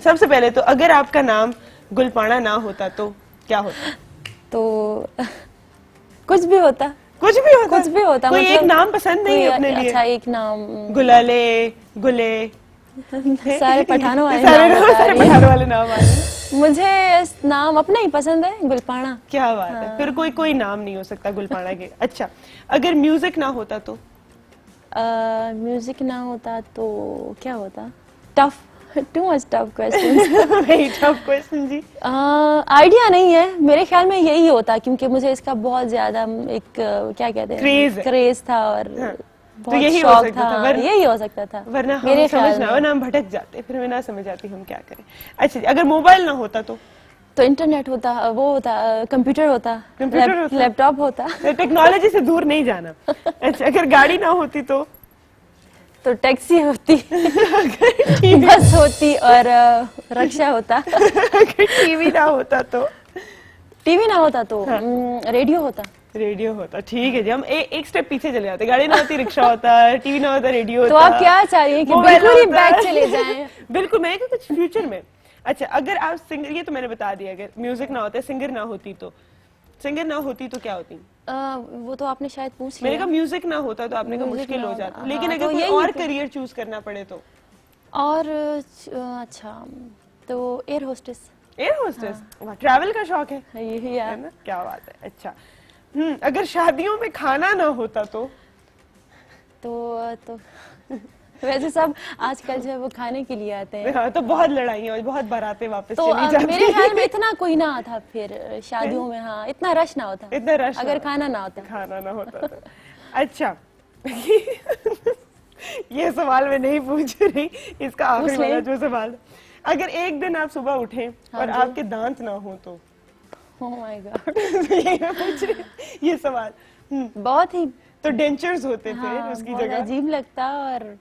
सबसे पहले तो अगर आपका नाम गुलपाना ना होता तो क्या होता?
तो कुछ भी होता।
कुछ भी होता।
कुछ भी होता,
कोई
मतलब
एक नाम पसंद नहीं है
कोई
अपने लिए?
अच्छा एक नाम,
गुलाले, गुले,
सारे पठानों वाले
सारे
नाम बता
सारे
रही हैं।
पठार वाले नाम आ रहे हैं।
मुझे इस नाम अपना ही पसंद है, गुलपाना।
क्या बात है, फिर कोई नाम नहीं हो सकता गुलपाना के। अच्छा, अगर म्यूजिक ना होता तो?
म्यूजिक ना होता तो क्या होता? Tough, too much tough question.
Very tough question जी।
आइडिया नहीं है, मेरे ख्याल में यही होता, क्योंकि मुझे इसका बहुत ज्यादा एक क्या कहते हैं, क्रेज था और
तो यही हो
शौक
सकता था,
यही हो सकता था,
वरना हम
मेरे ख्याल
समझना,
में।
वरना हम भटक जाते, फिर हमें ना समझ आती हम क्या करें। अच्छा जी, अगर मोबाइल ना होता
तो इंटरनेट होता, वो होता, कंप्यूटर होता,
कंप्यूटर होता,
लैपटॉप होता।
टेक्नोलॉजी से दूर नहीं जाना। अच्छा, अगर गाड़ी ना होती
तो टैक्सी होती, बस होती और रिक्शा होता।
अगर टीवी ना होता तो?
टीवी ना होता तो रेडियो होता।
रेडियो होता, ठीक है जी, हम एक स्टेप पीछे चले जाते। गाड़ी ना होती, रिक्शा होता, टीवी ना होता, रेडियो
तो
होता।
आप क्या चाह रही हैं कि
मोबाइल
बिल्कुल ही
होता।
बैक चले जाएं?
बिल्कुल, मैं कि कुछ फ्यूचर में। अच्छा, अगर आप सिंगर, ये तो मैंने बता दिया, अगर म्यूजिक ना होता, सिंगर ना होती तो? सिंगर ना होती तो क्या होती?
वो तो आपने शायद पूछ
मैंने
लिया।
कहा म्यूजिक ना होता तो आपने कहा
म्यूजिक
मुश्किल
ना
हो
होता,
जाता,
हाँ,
लेकिन
तो
अगर कोई
यही
और
तो।
करियर चूज करना पड़े तो?
और अच्छा, तो एयर होस्टेस।
एयर होस्टेस, वाह, ट्रैवल का शौक है,
यही
है ना? क्या बात है। अच्छा, अगर शादियों में खाना ना होता तो?
तो वैसे सब आजकल जो है वो खाने के लिए आते हैं,
हाँ, तो बहुत लड़ाइयाँ और बहुत बारातें वापस
तो
चली जाती
मेरे ख्याल में इतना कोई ना आता फिर शादियों में, हाँ, इतना रश ना होता,
इतना रश
अगर
ना
खाना ना होता।
खाना ना होता तो। अच्छा, ये सवाल मैं नहीं पूछ रही, इसका आखिरी
पूछ ले।
वाला जो सवाल, अगर एक दिन आप सुबह उठें
हाँ
और
जी।
आपके दांत ना हो तो?
ओह माय गॉड,
यही मैं पूछ रही हूँ, ये सवाल।
बहुत ही,
तो डेंचर्स होते थे
हाँ,
उसकी
बहुत
जगह,
अजीब लगता, और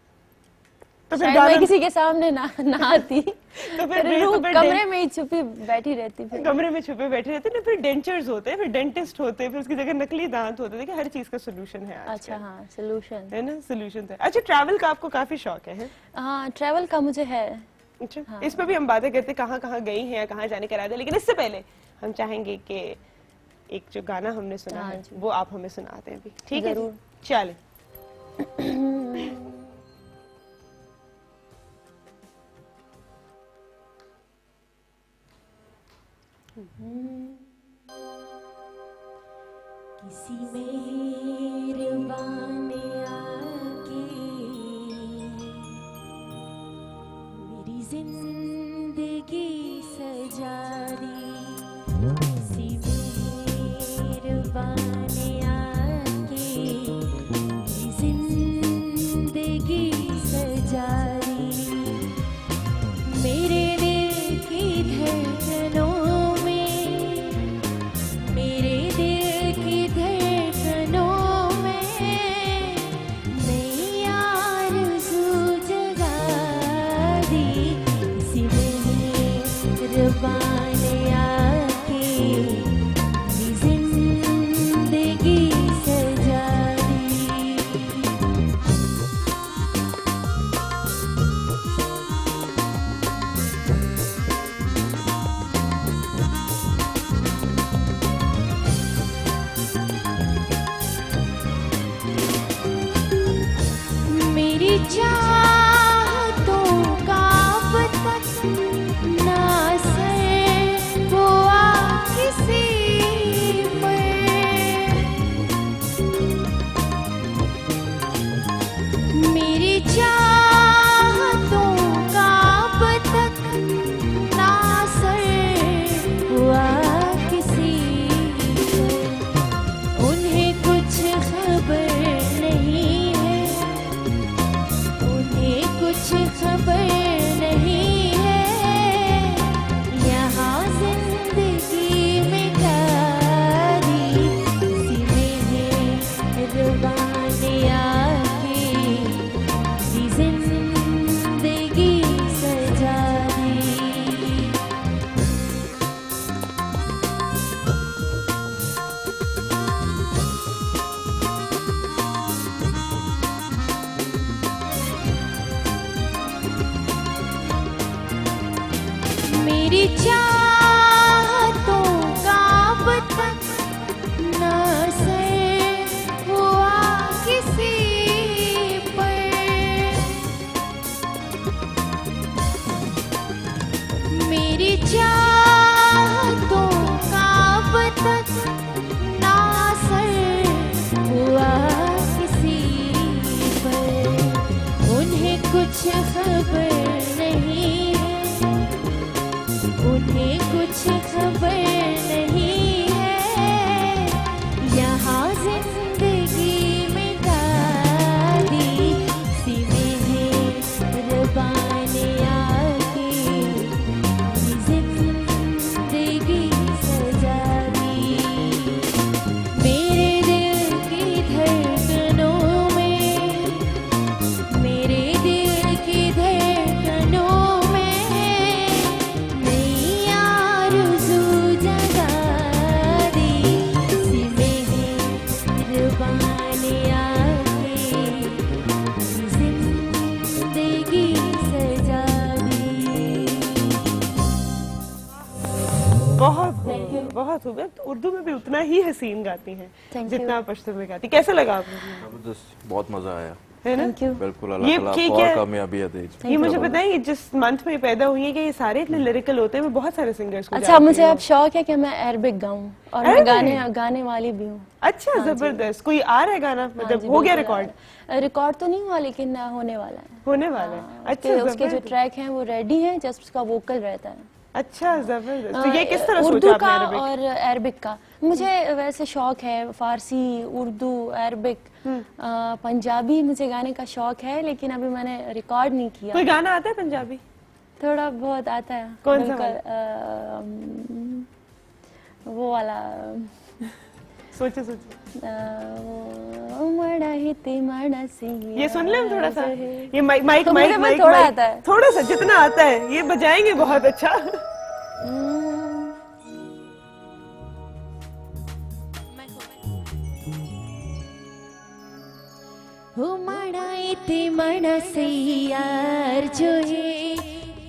तो फिर
शायद मैं
गाना,
किसी के सामने ना आती,
तो
फिर
फिर
रूम
फिर
कमरे में ही छुपी बैठी रहती फिर।
कमरे में छुपे बैठे रहते ना, फिर डेंचर्स होते, फिर डेंटिस्ट होते, फिर उसकी जगह नकली दांत होते। देखिए, हर चीज का सोल्यूशन है आजकल,
अच्छा, हाँ, सोल्यूशन
है ना, सोल्यूशन है। अच्छा, ट्रैवल का आपको काफी शौक है?
हाँ, ट्रैवल का मुझे है।
अच्छा,
हाँ।
इस पे भी हम बातें करते कहाँ कहाँ गई हैं या कहाँ जाने का इरादा है, लेकिन इससे पहले हम चाहेंगे कि एक जो गाना हमने सुना
हाँ
है
जी।
वो आप हमें सुनाते हैं अभी, ठीक है?
जरूर।
चले।
किसी मेहरबान ने आके मेरी जिंदगी सजा दी। किसी मेहरबान ने आके मेरी जिंदगी सजा दी। मेरे दिल की धड़कनों में, मेरे दिल की धड़कनों में नई आरज़ू जगा दी। किसी मेहरबान ने आके मेरी जिंदगी सजा दी। मेरी चाहतों का अब तक ना असर हुआ किसी पर। मेरी चाहतों का अब तक ना असर हुआ किसी पर। उन्हें कुछ खबर नहीं है, मेरी चाहतों का अब तक ना असर हुआ किसी पर, मेरी चाहतों का अब तक ना असर हुआ किसी पर, उन्हें कुछ खबर नहीं है, उन्हें कुछ खबर नहीं है, यहाँ जिंदगी में दादी सी में रबाने आके जिंदगी सजा दी, मेरे दिल की धड़कनों में, मेरे दिल की धड़कनों में नई आरज़ू जगा दी, सी मेहरबानी आके जिंदगी सजा दी।
बहुत खूब, बहुत खूब। तो उर्दू में भी उतना ही हसीन गाती हैं
Thank you.
जितना पश्तो में गाती। कैसा लगा आपको?
जबरदस्त, बहुत मजा आया।
है ना?
Thank you.
बिल्कुल,
ये
अल्लाह ताला
ठीक
आपको और
है।
कामयाबियां दे।
ये मुझे पता है, ये जिस मंथ में पैदा हुई है कि ये सारे इतने लिरिकल होते हैं, मैं बहुत सारे सिंगर्स को
अच्छा,
जानती
मुझे
हूँ।
अब शौक है कि मैं अरबिक गाऊं और मैं
अरबिक?
गाने वाली भी हूँ।
अच्छा, जबरदस्त। कोई आ रहा है गाना,
हाँ
मतलब
जी,
हो गया
बिल्कुल।
रिकॉर्ड?
रिकॉर्ड तो नहीं हुआ लेकिन होने वाला है।
होने वाला है। अच्छा,
उसके जो
जबरदस्त।
ट्रैक हैं वो रेडी हैं, जस्ट उसका वोकल रहता है।
अच्छा, जबरदस्त। तो ये किस तरह
उर्दू
सोचा
का
आपने अरबिक?
और अरबिक का? मुझे वैसे शौक है, फारसी, उर्दू, अरबिक, पंजाबी मुझे गाने का शौक है, लेकिन अभी मैंने रिकॉर्ड नहीं किया।
कोई गाना आता है पंजाबी?
थोड़ा बहुत आता है।
कौन सा
बिल्कुल, वो वाला
सोचे सोचे।
मड़ा हिते मड़ा सिंह,
ये सुन ले हम थोड़ा सा। ये माइक
तो
माइक
मुझे
माइक
थोड़ा
माइक।
आता है।
थोड़ा सा, जितना आता है ये बजाएंगे बहुत अच्छा।
हो मड़ा इते मड़ा से यार जो है,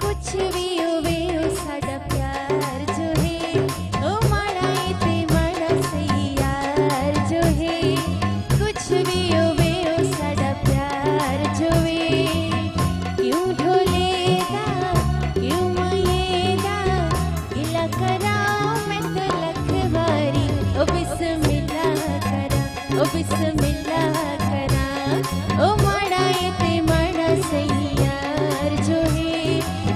कुछ भी होवे हो साडा प्यार जो है, हो मड़ा इते मड़ा से यार जो है, कुछ भी होवे हो साडा प्यार जो है, क्यों ढोलेगा क्यों मायेगा, गिला कराओ मैं तो लखवारी, ओ बिस्मिल्लाह करा, ओ बिस्मिल्लाह करा, ओ मड़ा इते मड़ा से यार जो है,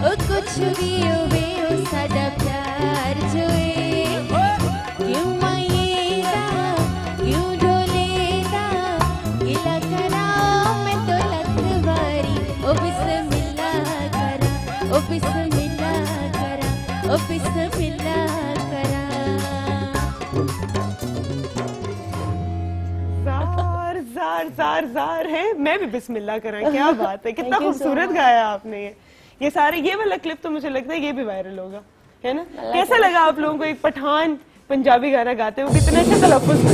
ओ कुछ भी होवे ओ साडा प्यार जो है, क्यों मायेगा क्यों ढोलेगा, गिला कराओ मैं तो लखवारी, ओ बिस्मिल्लाह करा, ओ बिस्मिल्लाह करा, ओ बिस्मिल्लाह करा।
जार जार जार जार है। मैं भी बिस्मिल्लाह करा। क्या बात है, कितना
Thank you so
खूबसूरत
much.
गाया आपने। ये सारे, ये वाला क्लिप तो मुझे लगता है ये भी वायरल होगा, है ना? कैसा लगा आप लोगों को एक पठान पंजाबी गाना गाते हुए कितने अच्छे तलफ्फुज़ में?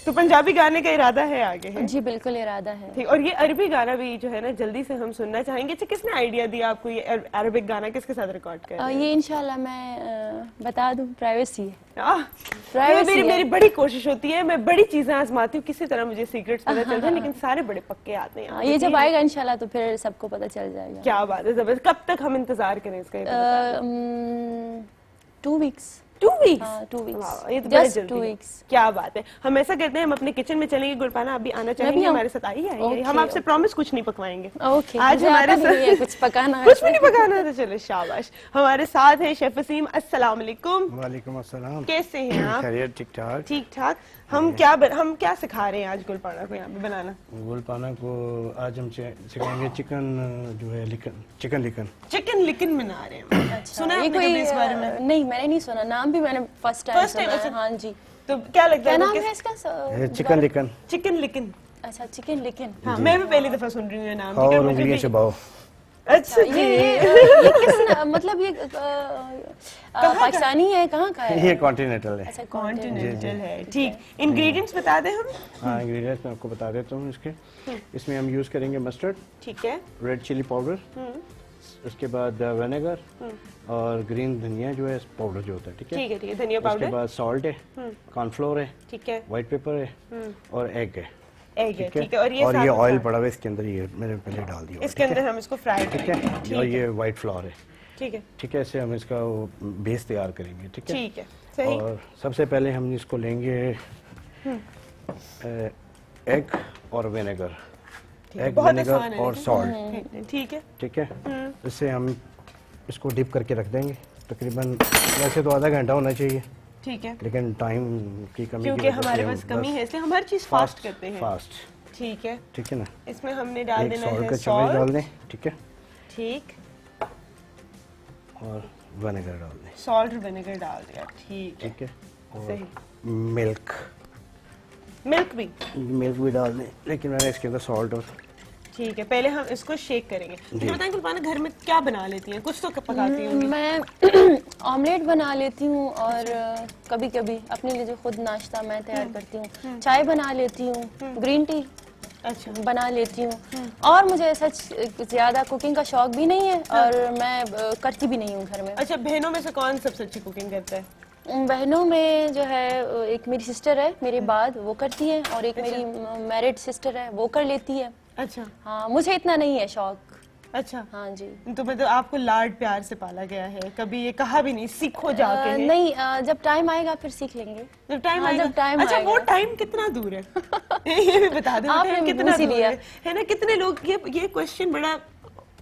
तो पंजाबी गाने का इरादा है आगे, है?
जी बिल्कुल इरादा है।
ठीक। और ये अरबी गाना भी जो है ना, जल्दी से हम सुनना चाहेंगे। अच्छा, किसने आइडिया दिया आपको ये अरबिक गाना किसके साथ रिकॉर्ड कर?
ये इंशाल्लाह मैं बता दूं, प्राइवेसी है।
मेरी
है।
मेरी बड़ी कोशिश होती है, मैं बड़ी चीजें आजमाती हूँ, किसी तरह मुझे सीक्रेट्स पता चलते हैं, लेकिन सारे बड़े पक्के आते हैं।
ये जब आएगा इंशाल्लाह तो फिर सबको पता चल जाएगा।
क्या बात है, जबरदस्त। कब तक हम इंतजार करें इसका?
2 वीक्स।
2 वीक्स?
हाँ, 2 weeks.
ये तो बड़े
Just
जल्दी
2
है।
weeks.
क्या बात है। हम ऐसा करते हैं, हम अपने किचन में चलेंगे। गुलपाना आप भी आना चाहेंगे
आऊं?
हमारे साथ? आइए आइए।
Okay,
हम आपसे प्रॉमिस कुछ नहीं पकवाएंगे।
ओके,
आज
मुझे
हमारे
आता नहीं है कुछ पकाना।
कुछ भी नहीं पकाना है, तो चलो शाबाश। हमारे साथ है शेफ वसीम। अस्सलाम वालेकुम।
वालेकुम अस्सलाम।
कैसे हैं आप?
खैरियत, ठीक ठाक।
ठीक ठाक। हम क्या सिखा रहे हैं आज गुलपाना को यहाँ पे बनाना?
गुलपाना को आज हम सिखाएंगे चिकन, जो है चिकन लिकन।
चिकन लिकन बना रहे हैं। सुना है
ये
आपने
कोई
कभी इस बारे में?
नहीं, मैंने नहीं सुना। नाम भी मैंने फर्स्ट टाइम
First time
सुना है।
अच्छा।
हाँ जी।
तो क्या लगता
क्या
है
नाम
किस-
है इसका?
चिकन लिकन।
चिकन लिकन।
अच्छा, चिकन लिकन।
हाँ, मैं भी पहली दफा सुन रही हूँ ये नाम।
और
लेकिन मुझे
उंगलियों
भी-
से बाओ।
अच्छा जी।
ये किस मतलब ये पाकिस्तानी है, कहाँ का है?
ये कॉन्टिनेंटल है।
अच्छा,
कॉन्टिनेंटल है। ठीक। इंग्रेडिएंट्स बता दें हम?
हाँ, इंग्रेडिएंट्स मैं आपको बता देता हूँ इसके। इसमें हम यूज करेंगे मस्टर्ड,
ठीक है।
रेड चिली पाउडर, उसके बाद विनेगर और ग्रीन धनिया जो है पाउडर जो होता है, ठीक है।
ठीक है, धनिया
उसके
पाउडर,
बाद सॉल्ट है, कॉर्नफ्लोर है,
ठीक है,
व्हाइट पेपर है और एग है,
एग है, ठीक है।
और ये
सारा
ऑयल
सारा-
पड़ा हुआ है इसके अंदर, ये मैंने पहले डाल दिया,
इसके अंदर हम इसको फ्राई
ठीक है। और ये व्हाइट फ्लावर है,
ठीक है,
ठीक है। ऐसे हम इसका बेस तैयार करेंगे, ठीक है।
ठीक है, सही।
और सबसे पहले हम इसको लेंगे एग और विनेगर, एग
बहुत
विनेगर
आसान है
और
लेकिन।
सॉल्ट,
ठीक है,
ठीक है। इससे हम इसको डिप करके रख देंगे तकरीबन, वैसे तो आधा घंटा होना चाहिए,
ठीक है,
लेकिन टाइम की कमी
क्योंकि हमारे पास कमी है इसलिए हम हर चीज फास्ट करते हैं।
फास्ट,
ठीक है,
ठीक है ना।
इसमें हमने डाल
एक
देना
सॉल्ट
है
का चम्मच डाल
सॉल्ट,
दें, ठीक है,
ठीक,
और विनेगर डाल दें,
सॉल्ट और विनेगर डाल दिया, ठीक है,
ठीक है।
सही।
और मिल्क,
मिल्क भी,
मिल्क भी डाल दें, लेकिन मैंने इसके अंदर सॉल्ट और
ठीक है। पहले हम इसको शेक करेंगे। मुझे बताएं कुलबाना, घर में क्या बना लेती हैं? कुछ तो पकाती होंगी।
मैं ऑमलेट बना लेती हूँ और कभी कभी अपने लिए जो खुद नाश्ता मैं तैयार करती हूँ, चाय बना लेती हूँ, ग्रीन टी
अच्छा,
बना लेती हूँ। और मुझे सच ज्यादा कुकिंग का शौक भी नहीं है और मैं करती भी नहीं हूँ घर में।
अच्छा, बहनों में से कौन सबसे अच्छी कुकिंग करता है?
बहनों में जो है एक मेरी सिस्टर है मेरे बाद, वो करती है, और एक मेरी मैरिड सिस्टर है, वो कर लेती है।
अच्छा,
हाँ, मुझे इतना नहीं है शौक।
अच्छा,
हाँ जी।
तो मतलब आपको लाड प्यार से पाला गया है, कभी ये कहा भी नहीं सीखो जाके है?
नहीं, जब टाइम आएगा फिर सीख लेंगे।
जब टाइम
हाँ,
आएगा।
जब टाइम
अच्छा, वो
आएगा।
टाइम कितना दूर है? ये भी बता दो,
आपने
टाइम
भी
कितना
पूछ ही
दूर
लिया।
है ना? कितने लोग, ये क्वेश्चन बड़ा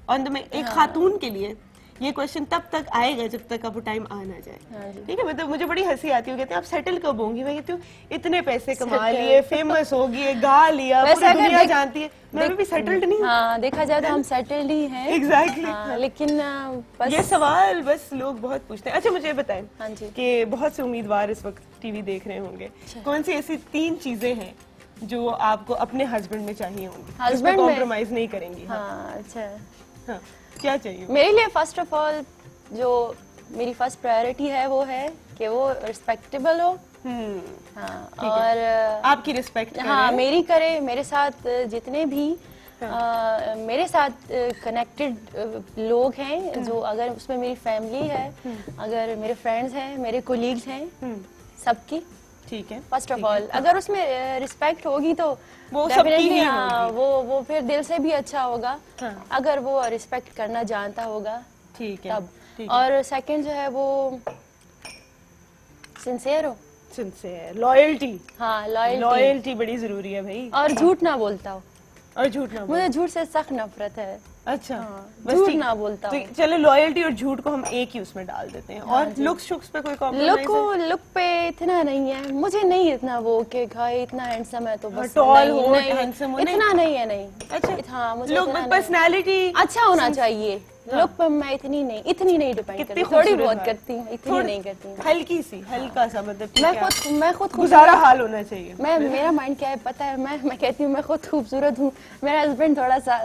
ऑन द में, एक खातून के लिए ये क्वेश्चन तब तक आएगा जब तक आपको टाइम आ ना जाए,
हाँ जी।
ठीक है। मतलब मुझे बड़ी हंसी आती है, कहते हैं आप सेटल कब होंगी? मैं कहती हूँ इतने पैसे कमा लिए, फेमस होगी, गा लिया,
वैसे
पूरी
अगर
दुनिया
देख-
जानती है, मैं भी सेटल्ड नहीं हूँ।
हाँ, देखा जाए तो हम सेटल्ड ही हैं।
Exactly.
हाँ, लेकिन बस
ये सवाल बस लोग बहुत पूछते हैं। अच्छा, मुझे बताएं
हाँ जी।
कि बहुत से उम्मीदवार इस वक्त टीवी देख रहे होंगे, कौन सी ऐसी 3 चीजें हैं जो आपको अपने हस्बैंड में चाहिए होंगी,
हस्बैंड में?
कॉम्प्रोमाइज नहीं करेंगी?
हाँ, अच्छा।
हाँ, क्या चाहिए?
मेरे लिए फर्स्ट ऑफ ऑल जो मेरी फर्स्ट प्रायोरिटी है वो है कि वो रिस्पेक्टेबल हो। हाँ, और
आपकी रिस्पेक्ट
हाँ, मेरी करे, मेरे साथ जितने भी मेरे साथ कनेक्टेड लोग हैं, जो अगर उसमें मेरी फैमिली है, अगर मेरे फ्रेंड्स हैं, मेरे कोलीग्स हैं, सबकी
ठीक है।
फर्स्ट ऑफ ऑल अगर उसमें रिस्पेक्ट होगी तो
वो सबकी
definitely,
ही
हाँ, वो फिर दिल से भी अच्छा होगा।
हाँ।
अगर वो रिस्पेक्ट करना जानता होगा
ठीक है,
तब।
ठीक
और सेकंड जो है वो सिंसियर हो।
Sincere, loyalty.
हाँ, लॉयल्टी,
लॉयल्टी बड़ी जरूरी है भाई,
और झूठ ना बोलता हो।
और झूठ ना बोलो।
मुझे झूठ से सख्त नफरत है।
अच्छा, बस
झूठ
ठीक।
ना बोलता
तो
हूँ।
चलो, लॉयल्टी और झूठ को हम एक ही उसमें डाल देते हैं। और लुक्स शुक्स पे कोई कॉम्प्रोमाइज?
लुक पे इतना नहीं है, मुझे नहीं इतना वो कि भाई इतना हैंडसम है तो बस
tall
नहीं,
हो,
नहीं,
handsome हो,
इतना नहीं है, नहीं।
अच्छा,
हाँ, मुझे
लुक
इतना
में
नहीं।
पर्सनालिटी
अच्छा होना चाहिए। लुक पे मैं इतनी नहीं डिपेंड
कितनी
करती, थोड़ी
खूबसूरत
बहुत
बात।
करती हूँ, इतनी नहीं करती हूँ।
हल्की सी, हल्का सा, मतलब ठीक है,
मैं खुद
गुजारा हाल होना चाहिए।
मेरा माइंड क्या है पता है, मैं कहती हूँ मैं खुद खूबसूरत हूँ, मेरा हस्बैंड थोड़ा सा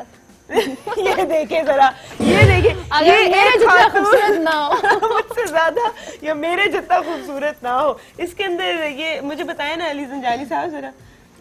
ये देखे जरा, ये देखे,
अगर
ये
मेरे
एक
जितना
खातून
खूबसूरत ना हो
मुझसे ज्यादा या मेरे जितना खूबसूरत ना हो, इसके अंदर ये मुझे बताया ना अली जंजानी साहब जरा,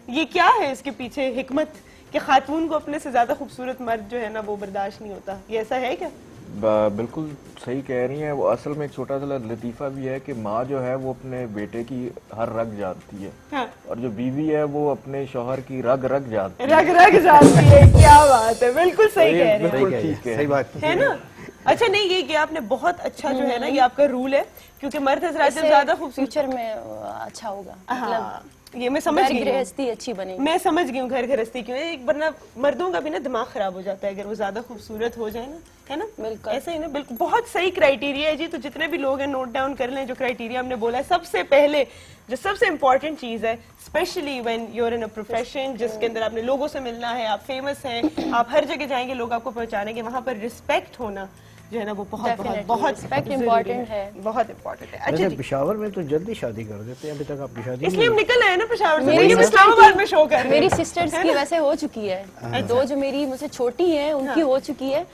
ये क्या है इसके पीछे हिकमत कि खातून को अपने से ज्यादा खूबसूरत मर्द जो है ना वो बर्दाश्त नहीं होता? ये ऐसा है क्या?
बिल्कुल सही कह रही हैं। वो असल में एक छोटा सा लतीफ़ा भी है कि माँ जो है वो अपने बेटे की हर रग जानती है,
हाँ।
और जो बीवी है वो अपने शौहर की रग रग जानती है।
रग रग जाती है, क्या बात है, बिल्कुल सही कह रहे हैं,
बिल्कुल ठीक है,
सही बात
है ना? अच्छा, नहीं, ये आपने बहुत अच्छा जो है ना, ये आपका रूल है, क्योंकि मर्द हजरात जब ज्यादा खूबसूरत,
फ्यूचर में अच्छा होगा,
हाँ, ये मैं समझ
घर
गई हूँ।
गृहस्थी अच्छी बनेगी।
मैं समझ गई हूँ घर गृहस्थी क्यों है, एक वरना मर्दों का भी ना दिमाग खराब हो जाता है अगर वो ज्यादा खूबसूरत हो जाए ना, है ना?
बिल्कुल।
ऐसा ही ना, बिल्कुल बहुत सही क्राइटेरिया है जी। तो जितने भी लोग हैं नोट डाउन कर लें जो क्राइटेरिया हमने बोला है। सबसे पहले जो सबसे इंपॉर्टेंट चीज है, especially when you are in a profession जिसके अंदर आपने लोगों से मिलना है, आप फेमस हैं, आप हर जगह जाएंगे, लोग आपको पहचानेंगे, वहां पर रिस्पेक्ट होना जो है ना वो बहुत बहुत
Definitely,
बहुत
respect
जरूरी
important है।
बहुत इंपॉर्टेंट है। अच्छा
वैसे
जी,
पेशावर में तो जल्दी शादी कर देते हैं, अभी तक आपकी शादी
इसलिए हम
नहीं
निकल आए ना पेशावर से,
मेरी
लेकिन
sister
इस्लामाबाद में शो कर रहे
मेरी
हैं।
सिस्टर्स की वैसे हो चुकी है, दो जो मेरी मुझसे छोटी हैं उनकी हो चुकी है।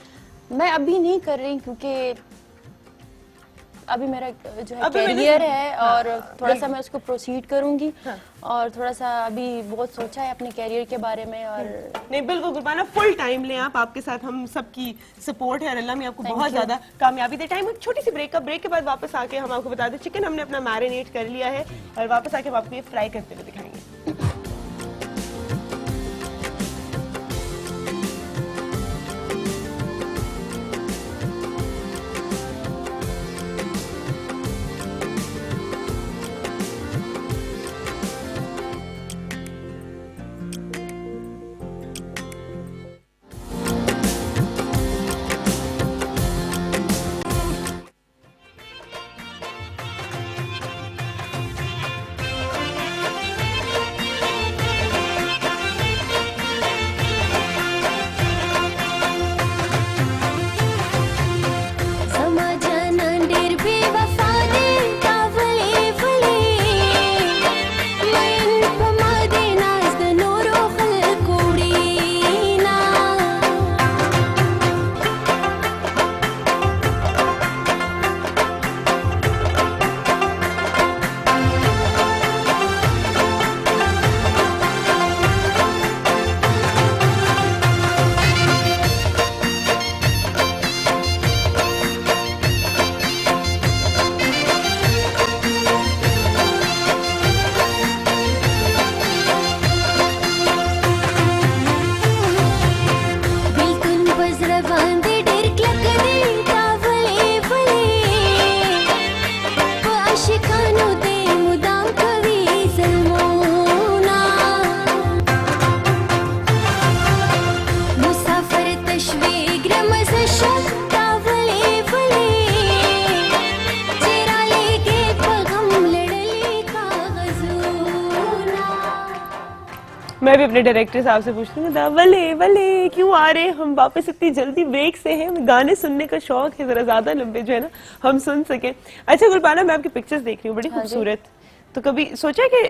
मैं अभी नहीं कर रही क्योंकि अभी मेरा जो है
अभी मैंने-
कैरियर है और थोड़ा सा मैं उसको प्रोसीड करूंगी और थोड़ा सा अभी बहुत सोचा है अपने कैरियर के बारे में और
नहीं बिल्कुल गुरबाना, फुल टाइम लें आप, आपके साथ हम सबकी सपोर्ट है और अल्लाह में आपको बहुत ज्यादा कामयाबी दे। टाइम एक छोटी सी ब्रेक का, ब्रेक के बाद वापस आके हम आपको बता दें चिकन हमने अपना मैरिनेट कर लिया है और वापस आके हम आपको ये फ्राई करते हुए दिखाएंगे। मैं भी अपने डायरेक्टर साहब से पूछती हूँ वले वले क्यों आ रहे हम वापस इतनी जल्दी, ब्रेक से हैं, गाने सुनने का शौक है, जरा ज्यादा लंबे जो है ना हम सुन सके। अच्छा गुरबाना, मैं आपकी पिक्चर्स देख रही हूँ बड़ी खूबसूरत, तो कभी सोचा कि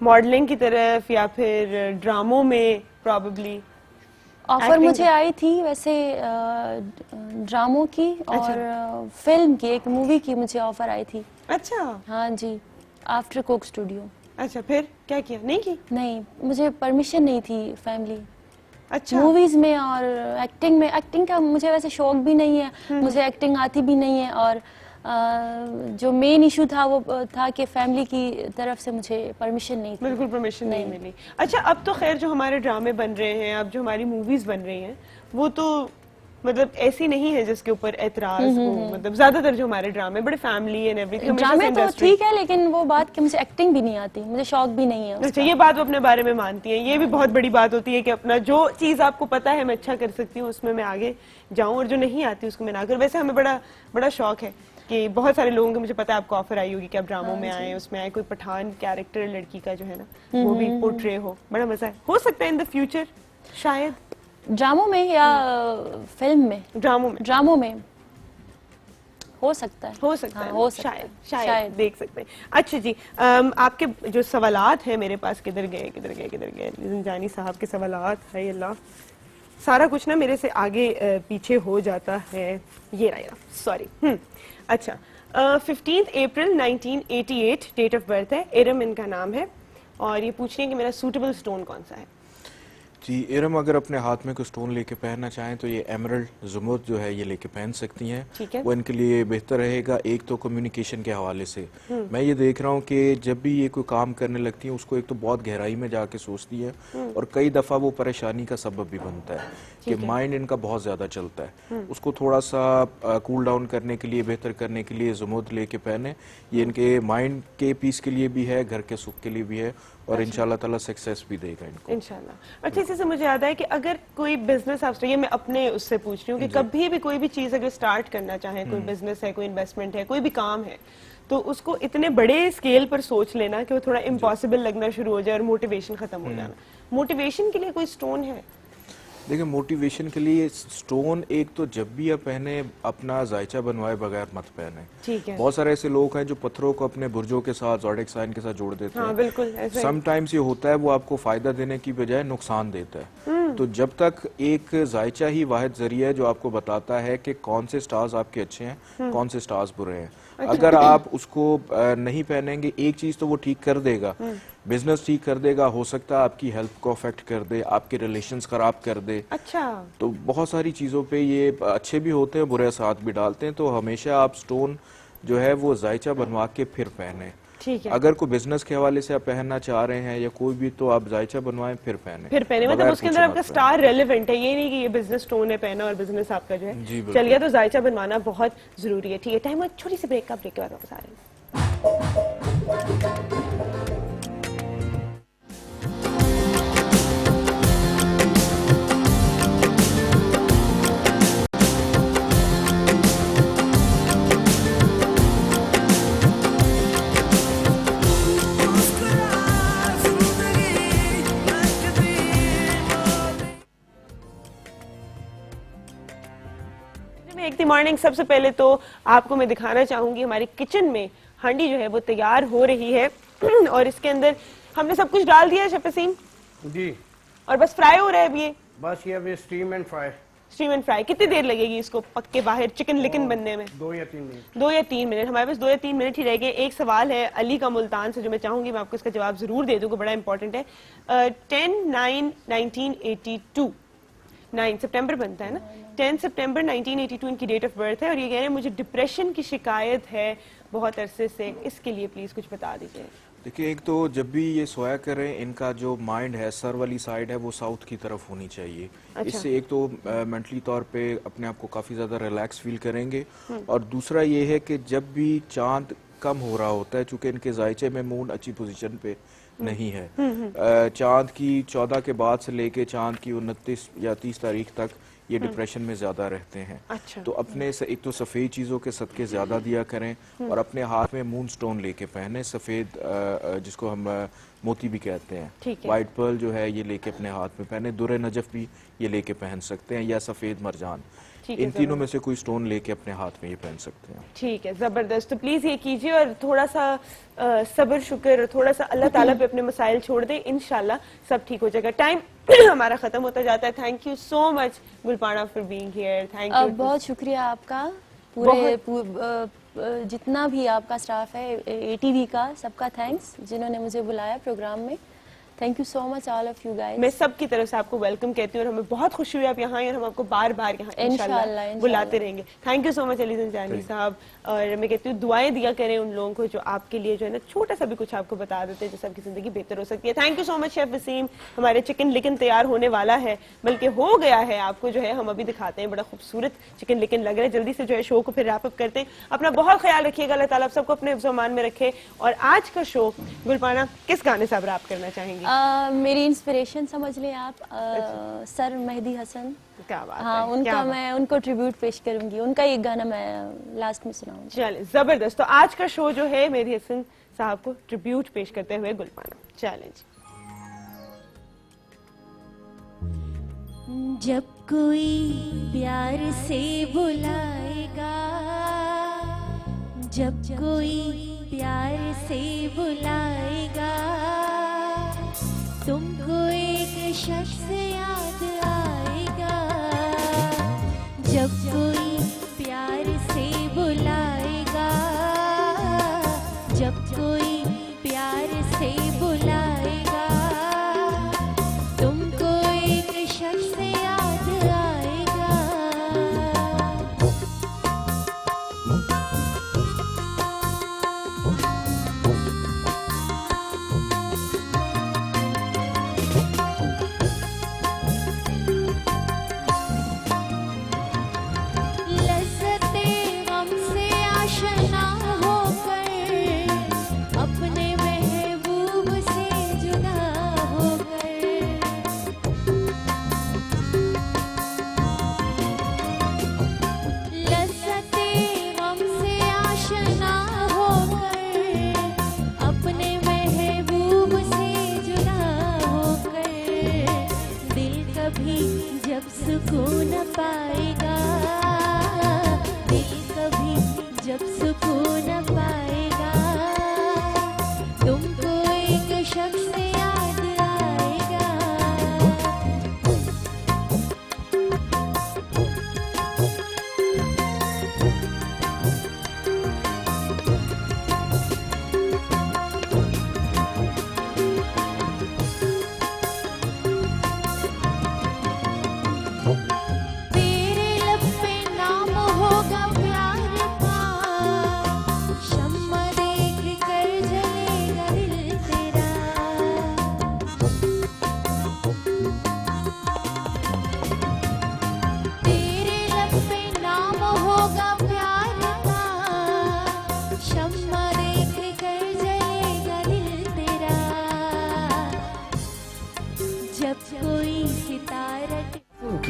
मॉडलिंग की तरफ या फिर ड्रामों में प्रॉब्ली
ऑफर मुझे आई थी वैसे ड्रामों की और फिल्म की, एक मूवी की मुझे ऑफर आई थी।
अच्छा
हाँ जी, आफ्टर कोक स्टूडियो।
अच्छा फिर क्या किया? नहीं की?
नहीं, मुझे परमिशन नहीं थी फैमिली।
अच्छा
मूवीज में और एक्टिंग में, एक्टिंग का मुझे वैसे शौक भी नहीं है, मुझे एक्टिंग आती भी नहीं है और जो मेन इशू था वो था कि फैमिली की तरफ से मुझे परमिशन नहीं थी।
बिल्कुल परमिशन नहीं मिली। अच्छा अब तो खैर जो हमारे ड्रामे बन रहे हैं, अब जो हमारी मूवीज बन रही हैं वो तो मतलब ऐसी नहीं है जिसके ऊपर एतराज हो, मतलब ज्यादातर जो हमारे ड्रामे बड़े फैमिली एंड एवरीथिंग।
ड्रामे तो ठीक है लेकिन वो बात कि मुझे एक्टिंग भी नहीं आती, मुझे शौक भी नहीं है।
अच्छा ये बात वो अपने बारे में मानती हैं, ये भी बहुत बड़ी बात होती है कि अपना जो चीज आपको पता है मैं अच्छा कर सकती हूँ उसमें मैं आगे जाऊँ और जो नहीं आती उसको मैं ना कर। वैसे हमें बड़ा शौक है कि बहुत सारे लोगों को, मुझे पता है आपको ऑफर आई होगी कि आप ड्रामों में आए, उसमें आए, कोई पठान कैरेक्टर लड़की का जो है ना वो भी पोर्ट्रे हो, बड़ा मजा है। हो सकता है इन द फ्यूचर शायद
ड्रामों में या फिल्म में? ड्रामों में हो सकता है,
हो सकता है,
हो सकता है,
शायद देख सकते हैं। अच्छा जी, आपके जो सवालात हैं मेरे पास, किधर गए जानी साहब के सवालात है, अल्लाह सारा कुछ ना मेरे से आगे पीछे हो जाता है। ये रहा, सॉरी। अच्छा 15 अप्रैल 1988 डेट ऑफ बर्थ है, इरम इनका नाम है और ये पूछ रही है कि मेरा सूटेबल स्टोन कौन सा है।
जी इरम, अगर अपने हाथ में कोई स्टोन लेके पहनना चाहें तो ये एमरल्ड ज़ुमुर्द जो है ये लेके पहन सकती हैं।
ठीक है।
वो इनके लिए बेहतर रहेगा। एक तो कम्युनिकेशन के हवाले से मैं ये देख रहा हूँ कि जब भी ये कोई काम करने लगती हैं उसको एक तो बहुत गहराई में जाके सोचती है और कई दफ़ा वो परेशानी का सबब भी बनता है कि माइंड इनका बहुत ज़्यादा चलता है। उसको थोड़ा सा कूल डाउन करने के लिए, बेहतर करने के लिए ज़ुमुर्द लेके पहने। ये इनके माइंड के पीस के लिए भी है, घर के सुख के लिए भी है और इंशाल्लाह ताला सक्सेस भी देगा इनको
इंशाल्लाह। अच्छा इसी से मुझे याद है कि अगर कोई बिजनेस आप, ये मैं अपने उससे पूछ रही हूँ कि कभी भी कोई भी चीज अगर स्टार्ट करना चाहे, कोई बिजनेस है, कोई इन्वेस्टमेंट है, कोई भी काम है, तो उसको इतने बड़े स्केल पर सोच लेना कि वो थोड़ा इम्पॉसिबल लगना शुरू हो जाए और मोटिवेशन खत्म हो जाना। मोटिवेशन के लिए कोई स्टोन है?
देखिए मोटिवेशन के लिए स्टोन एक तो जब भी आप पहने अपना जायचा बनवाए बगैर मत पहने।
ठीक है।
बहुत सारे ऐसे लोग हैं जो पत्थरों को अपने बुर्जों के साथ, ज़ोडिएक साइन के साथ जोड़ देते हैं।
हाँ, बिल्कुल ऐसे।
समटाइम्स ये होता है वो आपको फायदा देने की बजाय नुकसान देता है। तो जब तक एक जायचा ही वाहिद जरिया है जो आपको बताता है कि कौन से स्टार्स आपके अच्छे हैं, कौन से स्टार्स बुरे हैं। अगर आप उसको नहीं पहनेंगे, एक चीज तो वो ठीक कर देगा, बिजनेस ठीक कर देगा, हो सकता है आपकी हेल्थ को अफेक्ट कर दे, आपके रिलेशंस खराब कर दे।
अच्छा,
तो बहुत सारी चीजों पे ये अच्छे भी होते हैं, बुरे असर भी डालते हैं। तो हमेशा आप स्टोन जो है वो जायचा बनवा के फिर पहने।
ठीक है।
अगर कोई बिजनेस के हवाले से आप पहनना चाह रहे हैं या कोई भी, तो आप जायचा बनवाएं फिर पहने।
फिर पहने मतलब
बगैर
उसके
पूछे
अंदर
मत
आपका
पहने।
स्टार रेलेवेंट है, ये नहीं कि ये बिजनेस स्टोन है पहना और बिजनेस आपका जो
जी,
है
बिल्कुल।
चल गया। तो जायचा बनवाना बहुत जरूरी है। ठीक है, टाइम छोटी सी ब्रेक का, ब्रेक के बाद वापस आ रहे हैं। मॉर्निंग, सबसे पहले तो आपको मैं दिखाना चाहूंगी हमारे किचन में हांडी जो है वो तैयार हो रही है और इसके अंदर हमने सब कुछ डाल दिया है शेफ वसीम,
जी
और बस फ्राई हो रहा है अभी ये।
बस ये अभी steam and fry.
Steam and fry कितनी देर लगेगी इसको पक के बाहर चिकन लिकन बनने में?
2 या 3 मिनट।
2 या 3 मिनट, हमारे पास 2 या 3 मिनट ही रह गए। एक सवाल है अली का मुल्तान से जो मैं चाहूंगी मैं आपको इसका जवाब जरूर दे दूंगा, बड़ा इंपॉर्टेंट है। 10/9/1982 9 सितंबर बनता है ना, 10 सितंबर 1982 इनकी डेट ऑफ बर्थ है और ये कह रहे हैं मुझे डिप्रेशन की शिकायत है बहुत अरसे से, इसके लिए प्लीज कुछ बता दीजिए।
देखिए, एक तो जब भी ये सोया करें, इनका जो माइंड है, सर वाली साइड है, वो साउथ की तरफ होनी चाहिए।
अच्छा।
इससे एक तो मेंटली तौर पे अपने आप को काफी ज्यादा रिलैक्स फील करेंगे, और दूसरा ये है कि जब भी चांद कम हो रहा होता है, चूंकि इनके जायचे में मून अच्छी पोजीशन पे नहीं है, चांद की 14 के बाद से लेके चांद की 29 या 30 तारीख तक ये डिप्रेशन में ज्यादा रहते हैं।
अच्छा।
तो अपने से एक तो सफेद चीजों के सदके ज्यादा दिया करें, और अपने हाथ में मून स्टोन लेके पहने, सफेद जिसको हम मोती भी कहते हैं,
ठीक है।
व्हाइट पर्ल जो है ये लेके अपने हाथ में पहने, दुरे नजफ भी ये लेके पहन सकते हैं, या सफेद मरजान,
ठीक है,
इन तीनों में से कोई स्टोन लेके अपने हाथ में ये पहन सकते हैं।
ठीक है, जबरदस्त। तो प्लीज ये कीजिए और थोड़ा सा सब्र शुक्र, थोड़ा सा अल्लाह ताला पे अपने मसाइल छोड़ दें, इंशाल्लाह सब ठीक हो जाएगा। टाइम हमारा खत्म होता जाता है। Thank you so much Gulpana for being here. Thank you,
बहुत शुक्रिया आपका, पूरे जितना भी आपका स्टाफ है ATV का, सबका थैंक्स जिन्होंने मुझे बुलाया प्रोग्राम में। Thank you so much all of you guys.
मैं सबकी तरफ से आपको वेलकम कहती हूँ और हमें बहुत खुशी हुई आप यहाँ आए और हम आपको बार बार यहाँ इंशाल्लाह बुलाते रहेंगे। Thank you so much Ali Zanjani साहब। और मैं कहती हूँ दुआएं दिया करें उन लोगों को जो आपके लिए जो है ना छोटा सा भी कुछ आपको बता देते हैं जिससे आपकी जिंदगी बेहतर हो सकती है। Thank you so much chef Wasim. हमारे चिकन लिकन तैयार होने वाला है, बल्कि हो गया है, आपको जो है हम अभी दिखाते हैं। बड़ा खूबसूरत चिकन लिकन लग रहा है। जल्दी से जो है शो को फिर रैप अप करते हैं। अपना बहुत ख्याल रखिएगा, अल्लाह ताला आप सबको अपने हिफ्ज़-ओ-अमान में रखे। और आज का शो गुलपाना किस गाने से आप रैप करना चाहेंगे?
मेरी इंस्पिरेशन समझ लें आप, सर मेहदी हसन।
क्या बात
हाँ,
है,
उनका
क्या
मैं उनको ट्रिब्यूट पेश करूंगी, उनका एक गाना मैं लास्ट में सुनाऊंगी।
चले, जबरदस्त। तो आज का शो जो है मेहदी हसन साहब को ट्रिब्यूट पेश करते हुए गुलपाना। चैलेंज।
जब कोई प्यार से बुलाएगा, जब कोई प्यार से बुलाएगा, तुमको एक शख्स याद आएगा। जब कोई प्यार से बुलाएगा, जब कोई प्यार से बुलाएगा, तुमको एक शख्स याद आएगा। लज़्ज़ते गम से आशना होकर अपने महबूब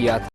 किया था।